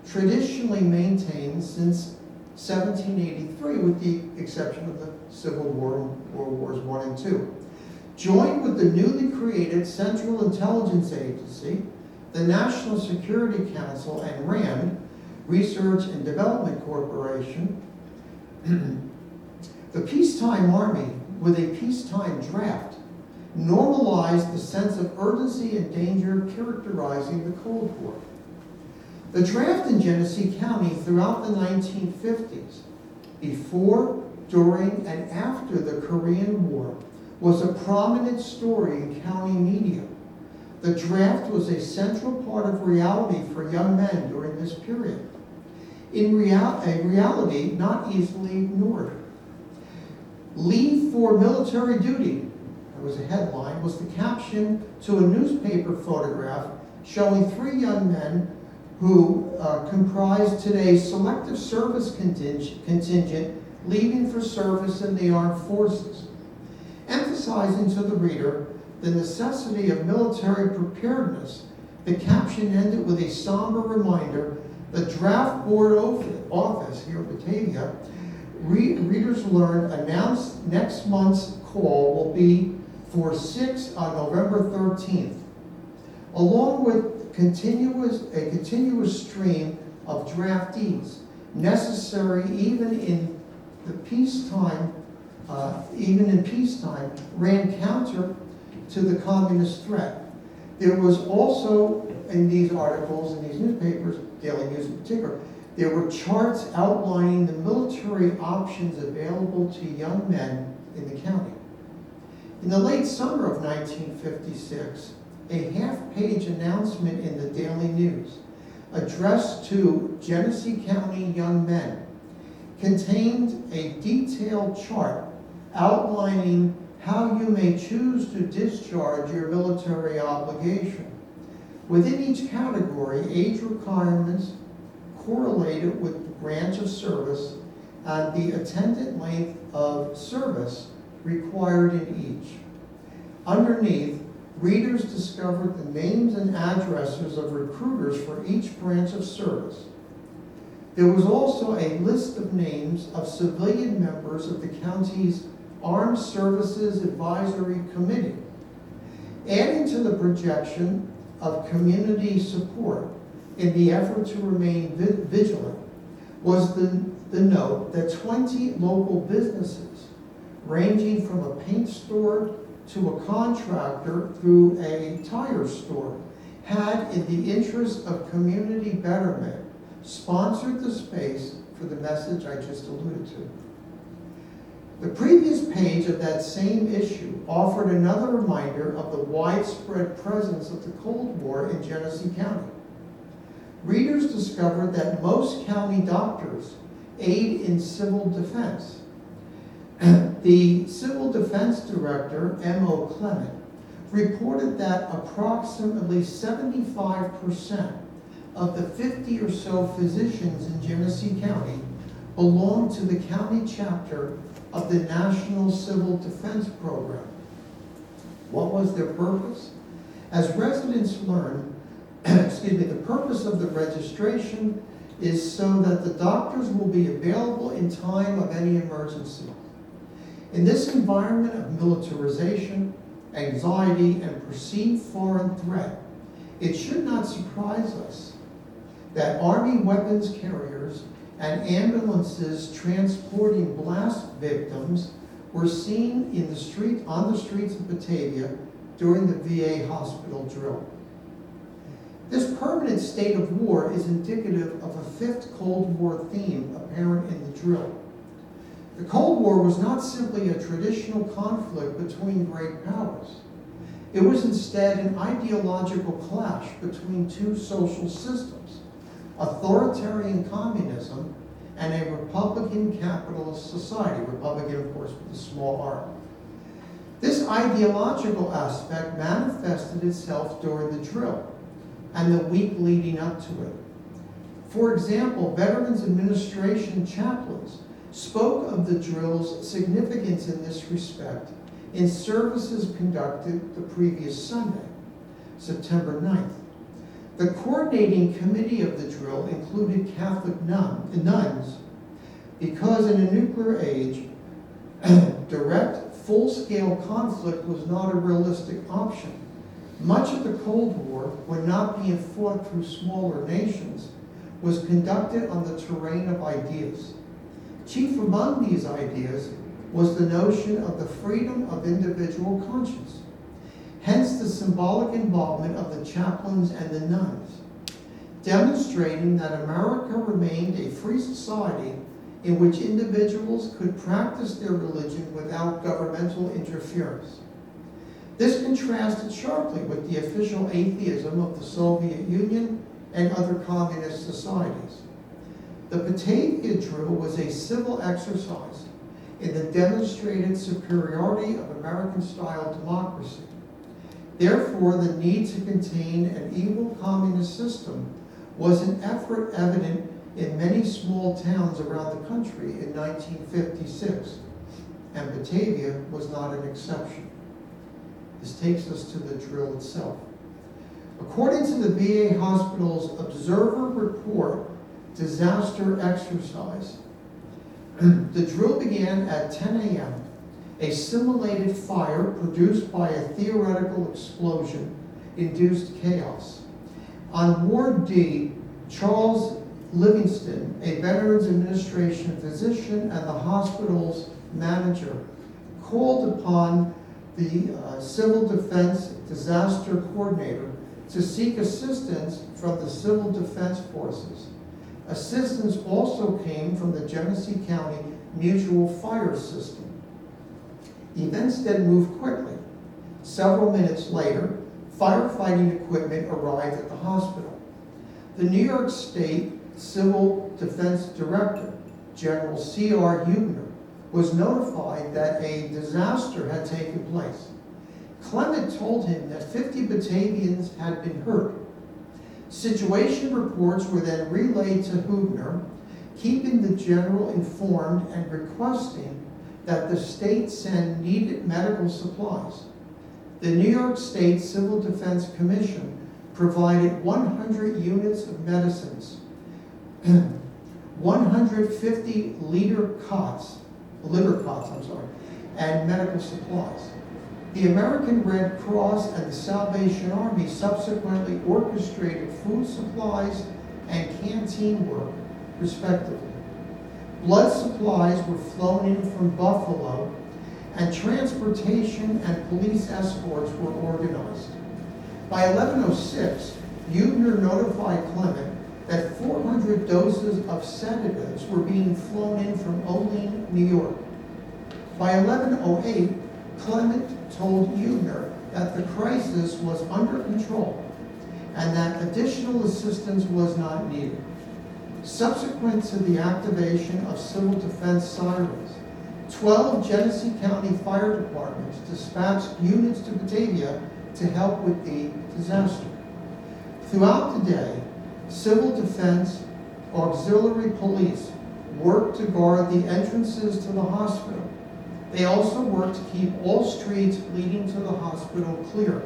traditionally maintained since 1783, with the exception of the Civil War and World Wars I and II. Joined with the newly created Central Intelligence Agency, the National Security Council, and RAND, Research and Development Corporation, the peacetime army, with a peacetime draft, normalized the sense of urgency and danger characterizing the Cold War. The draft in Genesee County throughout the 1950s, before, during and after the Korean War was a prominent story in county media. The draft was a central part of reality for young men during this period. A reality not easily ignored. Leave for military duty, that was a headline, was the caption to a newspaper photograph showing 3 young men who comprised today's selective service contingent leaving for service in the armed forces. Emphasizing to the reader the necessity of military preparedness, the caption ended with a somber reminder: the draft board office here in Batavia, readers learn, announced next month's call will be for 6 on November 13th. Along with a continuous stream of draftees, necessary even in peacetime, ran counter to the communist threat. There was also, in these articles, in these newspapers, Daily News in particular, there were charts outlining the military options available to young men in the county. In the late summer of 1956, a half-page announcement in the Daily News addressed to Genesee County young men contained a detailed chart outlining how you may choose to discharge your military obligation. Within each category, age requirements correlated with the branch of service and the attendant length of service required in each. Underneath, readers discovered the names and addresses of recruiters for each branch of service. There was also a list of names of civilian members of the county's Armed Services Advisory Committee. Adding to the projection of community support in the effort to remain vigilant was the note that 20 local businesses, ranging from a paint store to a contractor through a tire store, had, in the interest of community betterment, sponsored the space for the message I just alluded to. The previous page of that same issue offered another reminder of the widespread presence of the Cold War in Genesee County. Readers discovered that most county doctors aid in civil defense. The Civil Defense Director, M.O. Clement, reported that approximately 75% of the 50 or so physicians in Genesee County belonged to the county chapter of the National Civil Defense Program. What was their purpose? As residents learned, the purpose of the registration is so that the doctors will be available in time of any emergency. In this environment of militarization, anxiety, and perceived foreign threat, it should not surprise us that Army weapons carriers and ambulances transporting blast victims were seen on the streets of Batavia during the VA hospital drill. This permanent state of war is indicative of a fifth Cold War theme apparent in the drill. The Cold War was not simply a traditional conflict between great powers. It was instead an ideological clash between two social systems: authoritarian communism and a Republican capitalist society. Republican, of course, with a small r. This ideological aspect manifested itself during the drill and the week leading up to it. For example, Veterans Administration chaplains spoke of the drill's significance in this respect in services conducted the previous Sunday, September 9th. The coordinating committee of the drill included Catholic nuns because in a nuclear age, direct, full-scale conflict was not a realistic option. Much of the Cold War, when not being fought through smaller nations, was conducted on the terrain of ideas. Chief among these ideas was the notion of the freedom of individual conscience. Hence the symbolic involvement of the chaplains and the nuns, demonstrating that America remained a free society in which individuals could practice their religion without governmental interference. This contrasted sharply with the official atheism of the Soviet Union and other communist societies. The Batavia drill was a civil exercise in the demonstrated superiority of American-style democracy. Therefore, the need to contain an evil communist system was an effort evident in many small towns around the country in 1956, and Batavia was not an exception. This takes us to the drill itself. According to the VA Hospital's Observer Report Disaster Exercise, the drill began at 10 a.m. A simulated fire produced by a theoretical explosion induced chaos. On Ward D, Charles Livingston, a Veterans Administration physician and the hospital's manager, called upon the Civil Defense Disaster Coordinator to seek assistance from the Civil Defense Forces. Assistance also came from the Genesee County Mutual Fire System. Events then moved quickly. Several minutes later, firefighting equipment arrived at the hospital. The New York State Civil Defense Director, General C.R. Huebner, was notified that a disaster had taken place. Clement told him that 50 Batavians had been hurt. Situation reports were then relayed to Huebner, keeping the general informed and requesting that the state send needed medical supplies. The New York State Civil Defense Commission provided 100 units of medicines, 150 liver cots, and medical supplies. The American Red Cross and the Salvation Army subsequently orchestrated food supplies and canteen work, respectively. Blood supplies were flown in from Buffalo, and transportation and police escorts were organized. By 11:06, Huebner notified Clement that 400 doses of sedatives were being flown in from Olean, New York. By 11:08, Clement told Huebner that the crisis was under control and that additional assistance was not needed. Subsequent to the activation of civil defense sirens, 12 Genesee County fire departments dispatched units to Batavia to help with the disaster. Throughout the day, civil defense auxiliary police worked to guard the entrances to the hospital. They also worked to keep all streets leading to the hospital clear.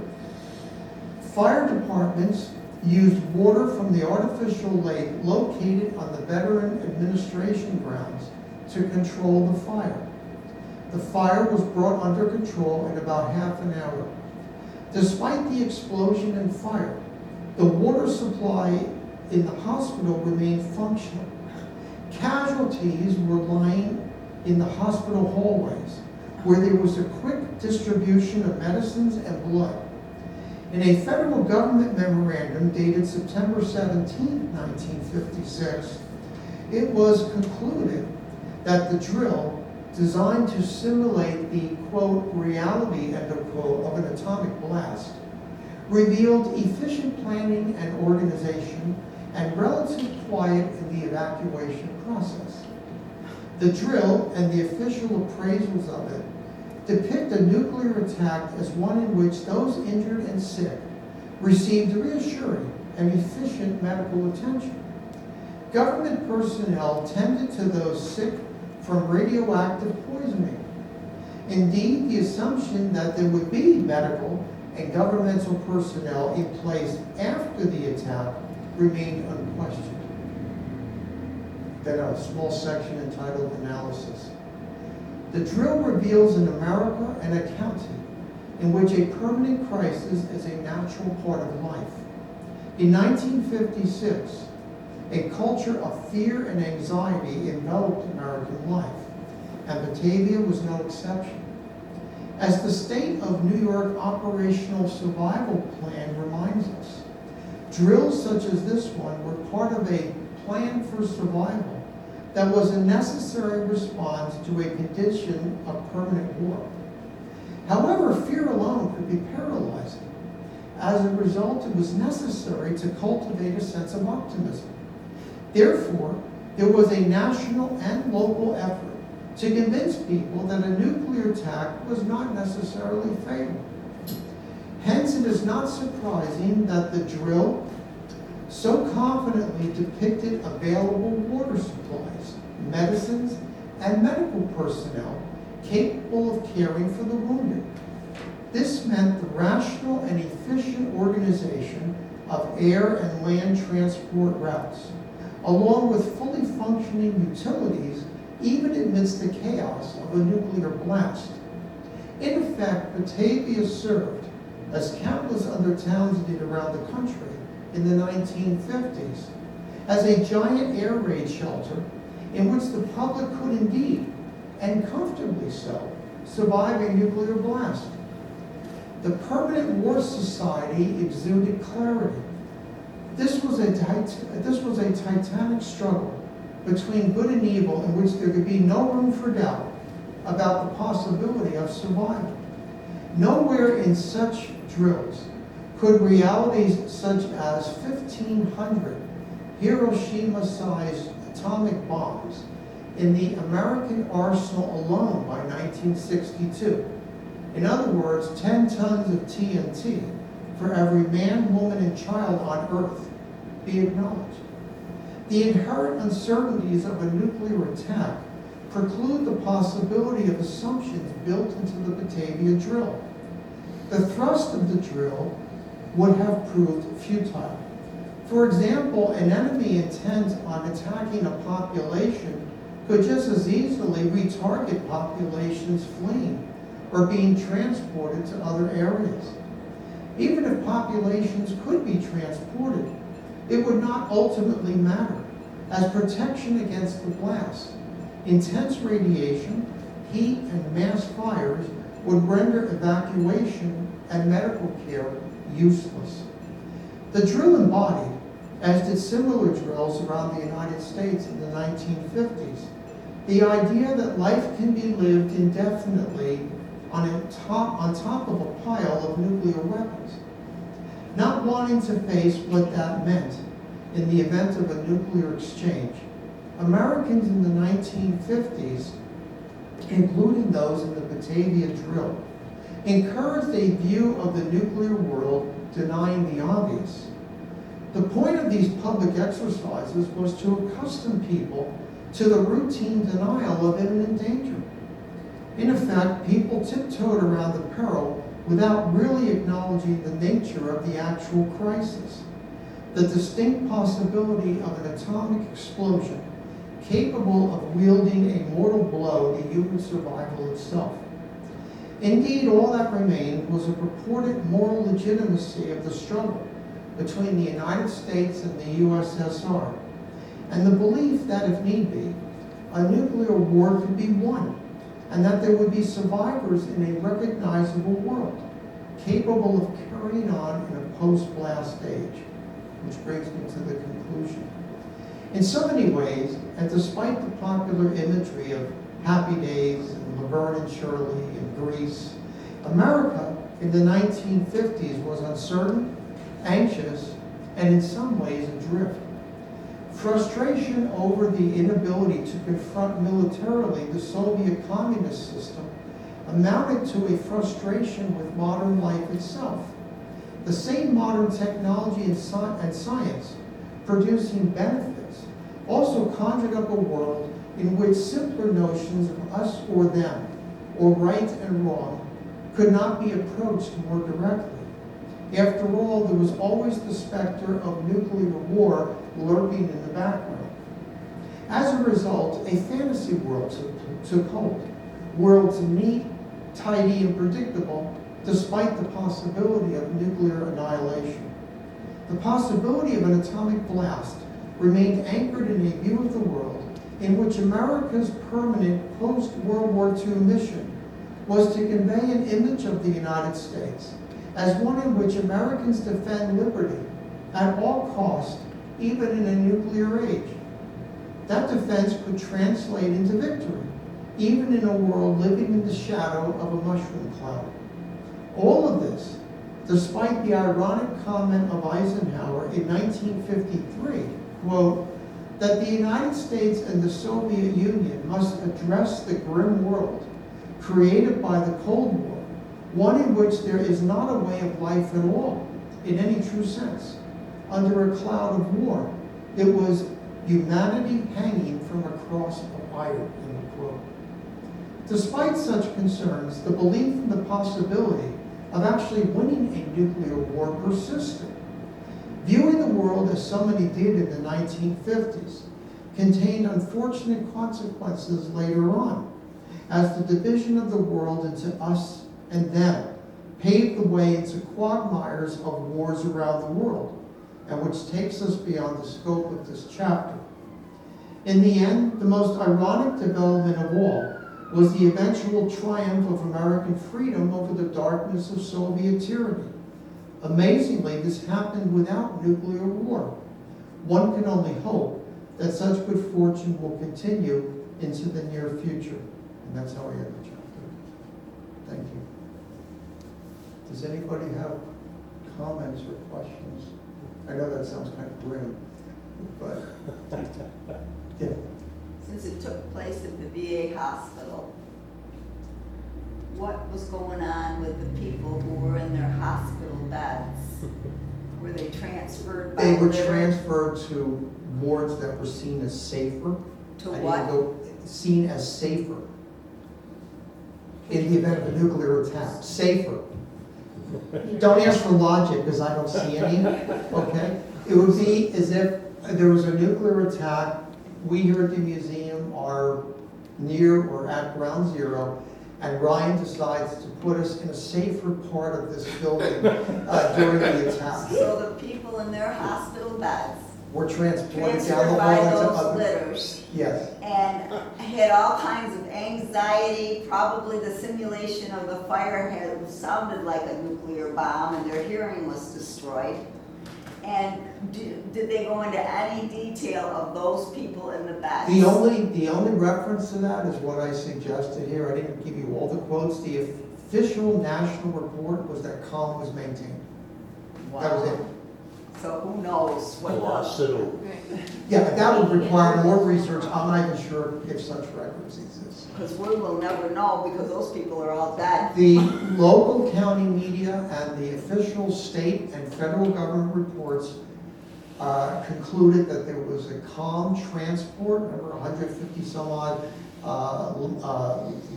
Fire departments used water from the artificial lake located on the Veteran Administration grounds to control the fire. The fire was brought under control in about half an hour. Despite the explosion and fire, the water supply in the hospital remained functional. Casualties were lying in the hospital hallways, where there was a quick distribution of medicines and blood. In a federal government memorandum dated September 17, 1956, it was concluded that the drill, designed to simulate the, quote, reality, end of quote, of an atomic blast, revealed efficient planning and organization and relative quiet in the evacuation process. The drill and the official appraisals of it depict a nuclear attack as one in which those injured and sick received reassuring and efficient medical attention. Government personnel tended to those sick from radioactive poisoning. Indeed, the assumption that there would be medical and governmental personnel in place after the attack remained unquestioned. Then a small section entitled Analysis. The drill reveals an America and a county in which a permanent crisis is a natural part of life. In 1956, a culture of fear and anxiety enveloped American life, and Batavia was no exception. As the state of New York Operational Survival Plan reminds us, drills such as this one were part of a plan for survival that was a necessary response to a condition of permanent war. However, fear alone could be paralyzing. As a result, it was necessary to cultivate a sense of optimism. Therefore, there was a national and local effort to convince people that a nuclear attack was not necessarily fatal. Hence, it is not surprising that the drill so confidently depicted available water supplies, medicines, and medical personnel capable of caring for the wounded. This meant the rational and efficient organization of air and land transport routes, along with fully functioning utilities, even amidst the chaos of a nuclear blast. In effect, Batavia served, as countless other towns did around the country in the 1950s, as a giant air raid shelter in which the public could indeed, and comfortably so, survive a nuclear blast. The Permanent War Society exuded clarity. This was a titanic struggle between good and evil in which there could be no room for doubt about the possibility of survival. Nowhere in such drills could realities such as 1,500 Hiroshima-sized atomic bombs in the American arsenal alone by 1962. In other words, 10 tons of TNT for every man, woman, and child on Earth be acknowledged. The inherent uncertainties of a nuclear attack preclude the possibility of assumptions built into the Batavia drill. The thrust of the drill would have proved futile. For example, an enemy intent on attacking a population could just as easily retarget populations fleeing or being transported to other areas. Even if populations could be transported, it would not ultimately matter, as protection against the blast, intense radiation, heat, and mass fires would render evacuation and medical care useless. The drill embodied, as did similar drills around the United States in the 1950s, the idea that life can be lived indefinitely on top of a pile of nuclear weapons. Not wanting to face what that meant in the event of a nuclear exchange, Americans in the 1950s, including those in the Batavia drill, encouraged a view of the nuclear world denying the obvious. The point of these public exercises was to accustom people to the routine denial of imminent danger. In effect, people tiptoed around the peril without really acknowledging the nature of the actual crisis, the distinct possibility of an atomic explosion capable of wielding a mortal blow to human survival itself. Indeed, all that remained was a purported moral legitimacy of the struggle between the United States and the USSR, and the belief that, if need be, a nuclear war could be won, and that there would be survivors in a recognizable world, capable of carrying on in a post-blast age. Which brings me to the conclusion. In so many ways, and despite the popular imagery of Happy Days and Laverne and Shirley and Grease, America in the 1950s was uncertain, anxious, and in some ways adrift. Frustration over the inability to confront militarily the Soviet communist system amounted to a frustration with modern life itself. The same modern technology and science producing benefits also conjured up a world in which simpler notions of us or them, or right and wrong, could not be approached more directly. After all, there was always the specter of nuclear war lurking in the background. As a result, a fantasy world took hold. Worlds neat, tidy, and predictable, despite the possibility of nuclear annihilation. The possibility of an atomic blast remained anchored in a view of the world in which America's permanent post-World War II mission was to convey an image of the United States as one in which Americans defend liberty at all costs, even in a nuclear age. that defense could translate into victory, even in a world living in the shadow of a mushroom cloud. All of this, despite the ironic comment of Eisenhower in 1953, quote, that the United States and the Soviet Union must address the grim world created by the Cold War, one in which there is not a way of life at all, in any true sense. Under a cloud of war, it was humanity hanging from a cross of iron, end quote. Despite such concerns, the belief in the possibility of actually winning a nuclear war persisted. Viewing the world as so many did in the 1950s contained unfortunate consequences later on, as the division of the world into us and them paved the way into quagmires of wars around the world, and which takes us beyond the scope of this chapter. In the end, the most ironic development of all was the eventual triumph of American freedom over the darkness of Soviet tyranny. Amazingly, this happened without nuclear war. One can only hope that such good fortune will continue into the near future. And that's how I end the chapter. Thank you. Does anybody have comments or questions? I know that sounds kind of grim, but yeah. Since it took place at the VA hospital, what was going on with the people who were in their hospital beds? Were they transferred by They were litter? transferred to wards that were seen as safer. To I didn't what? go- Seen as safer in the event of a nuclear attack. Safer. Don't ask for logic, because I don't see any, okay? It would be as if there was a nuclear attack. We here at the museum are near or at ground zero, and Ryan decides to put us in a safer part of this building during the attack. So the people in their hospital beds We're transported down transferred the by hall into those other. litters Yes, and had all kinds of anxiety. Probably the simulation of the fire had sounded like a nuclear bomb and their hearing was destroyed. And did they go into any detail of those people in the beds? the only reference to that is what I suggested here. I didn't give you all the quotes. The official national report was that calm was maintained. That was it. So who knows what the, Hospital. Yeah, that would require more research. I'm not even sure if such records exist. because we will never know because those people are all dead. The local county media and the official state and federal government reports concluded that there was a calm transport, remember 150 some odd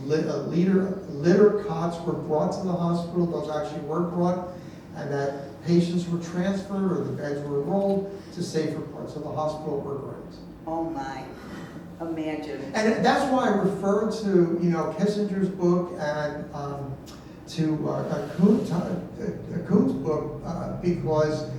litter cots were brought to the hospital, those actually were brought, and that patients were transferred or the beds were rolled to safer parts of the hospital or graves. Oh my, imagine. And that's why I refer to, Kissinger's book and to Kuhn's book, because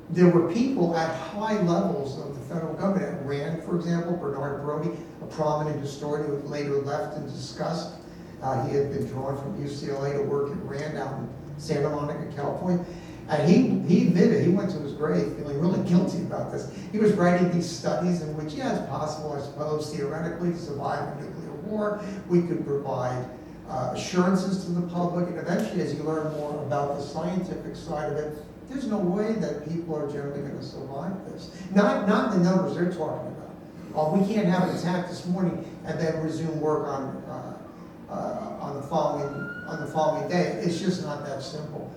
there were people at high levels of the federal government. At Rand, for example, Bernard Brody, a prominent historian who later left in disgust. He had been drawn from UCLA to work at Rand out in Santa Monica, California. And he admitted, he went to his grave feeling really guilty about this. He was writing these studies in which, yeah, it's possible, I suppose, theoretically, to survive a nuclear war. We could provide assurances to the public. And eventually, as you learn more about the scientific side of it, there's no way that people are generally going to survive this. Not the numbers they're talking about. Oh, we can't have an attack this morning and then resume work on the following day. It's just not that simple.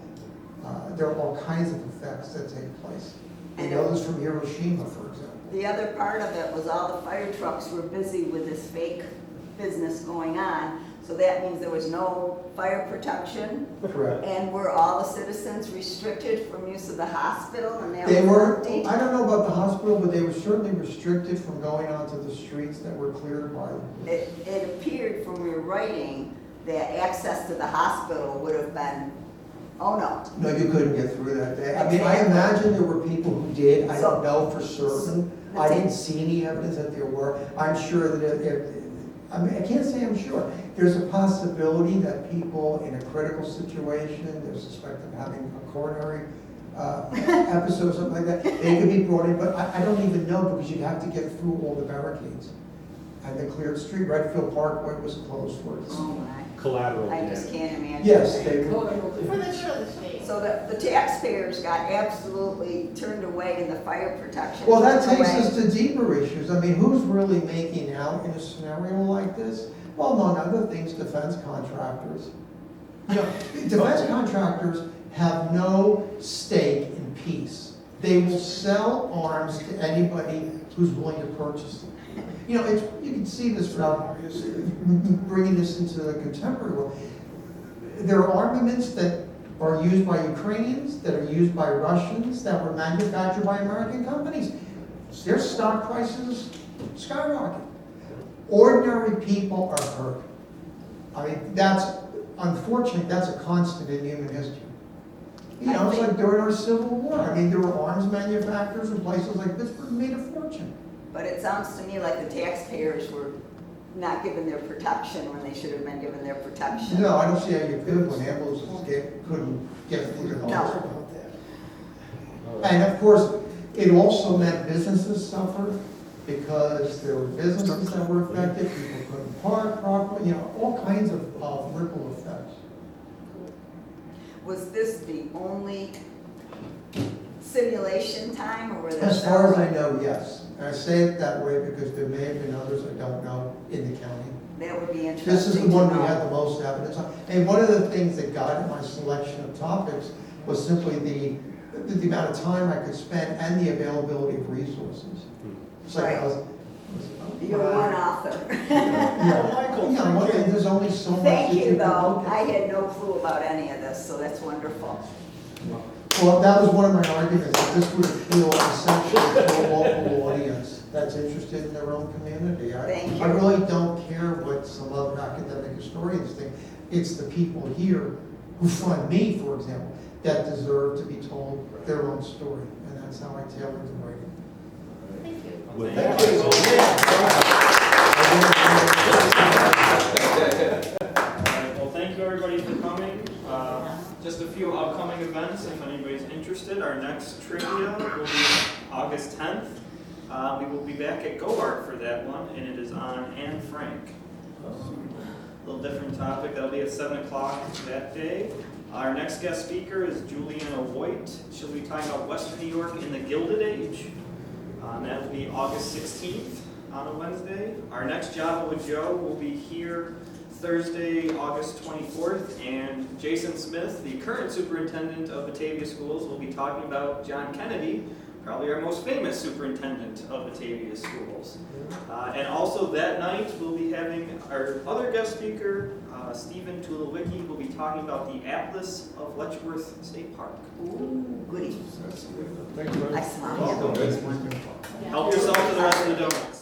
There are all kinds of effects that take place. We know this from Hiroshima, for example. The other part of it was all the fire trucks were busy with this fake business going on. So that means there was no fire protection. Correct. And were all the citizens restricted from use of the hospital and that They was were, empty? I don't know about the hospital, but they were certainly restricted from going onto the streets that were cleared by. It appeared from your writing that access to the hospital would have been, oh no. No, you couldn't get through that day. I mean, I imagine there were people who did. I don't know for certain. I didn't see any evidence that there were. I'm sure that I can't say I'm sure. There's a possibility that people in a critical situation, they're suspected of having a coronary episode or something like that, they could be brought in, but I don't even know because you'd have to get through all the barricades. And the cleared street, Redfield Parkway was closed for it. Oh my, Collateral I just damage. can't imagine. Yes, they were. For the good of the state. So the taxpayers got absolutely turned away and the fire protection. Well, that turned takes away. us to deeper issues. I mean, who's really making out in a scenario like this? Well, among other things, defense contractors. You know, defense contractors have no stake in peace. They will sell arms to anybody who's willing to purchase them. You know, you can see this from bringing this into the contemporary world. There are armaments that are used by Ukrainians, that are used by Russians, that were manufactured by American companies. Their stock prices skyrocket. Ordinary people are hurt. I mean, unfortunately, that's a constant in human history. You know, it's like during our Civil War. I mean, there were arms manufacturers in places like Pittsburgh who made a fortune. But it sounds to me like the taxpayers were not given their protection when they should have been given their protection. No, I don't see how you could when ambulances couldn't get through the No. hospital. And of course, it also meant businesses suffered because there were businesses that were affected, people couldn't park properly, you know, all kinds of ripple effects. Was this the only simulation time, or were there? As far as I several? know, yes. And I say it that way because there may have been others I don't know in the county. That would be interesting. This is the to one we know. had the most evidence on. And one of the things that guided my selection of topics was simply the amount of time I could spend and the availability of resources. It's like I was. You're one author. Yeah, there's only so much. Thank that you, can though. look at. I had no clue about any of this, so that's wonderful. Well, that was one of my arguments, that this would appeal essentially to a local audience that's interested in their own community. Thank I you. really don't care what some other academic historians think. It's the people here who fund me, for example, that deserve to be told their own story. And that's how I tailored the writing. Thank you. With Thank that- you. Alright, well, thank you everybody for coming. Just a few upcoming events, if anybody's interested. Our next trivia will be August 10th. We will be back at Go-Art for that one, and it is on Anne Frank. A little different topic. That'll be at 7 o'clock that day. Our next guest speaker is Juliana White. She'll be talking about Western New York in the Gilded Age. That will be August 16th on a Wednesday. Our next Java with Joe will be here Thursday, August 24th, and Jason Smith, the current superintendent of Batavia Schools, will be talking about John Kennedy, probably our most famous superintendent of Batavia Schools. And also that night, we'll be having our other guest speaker, Stephen Tulawicki, will be talking about the Atlas of Letchworth State Park. Ooh, goody. Thanks, Brian. I smile. Welcome. It's wonderful. Help yourself to the rest of the donuts.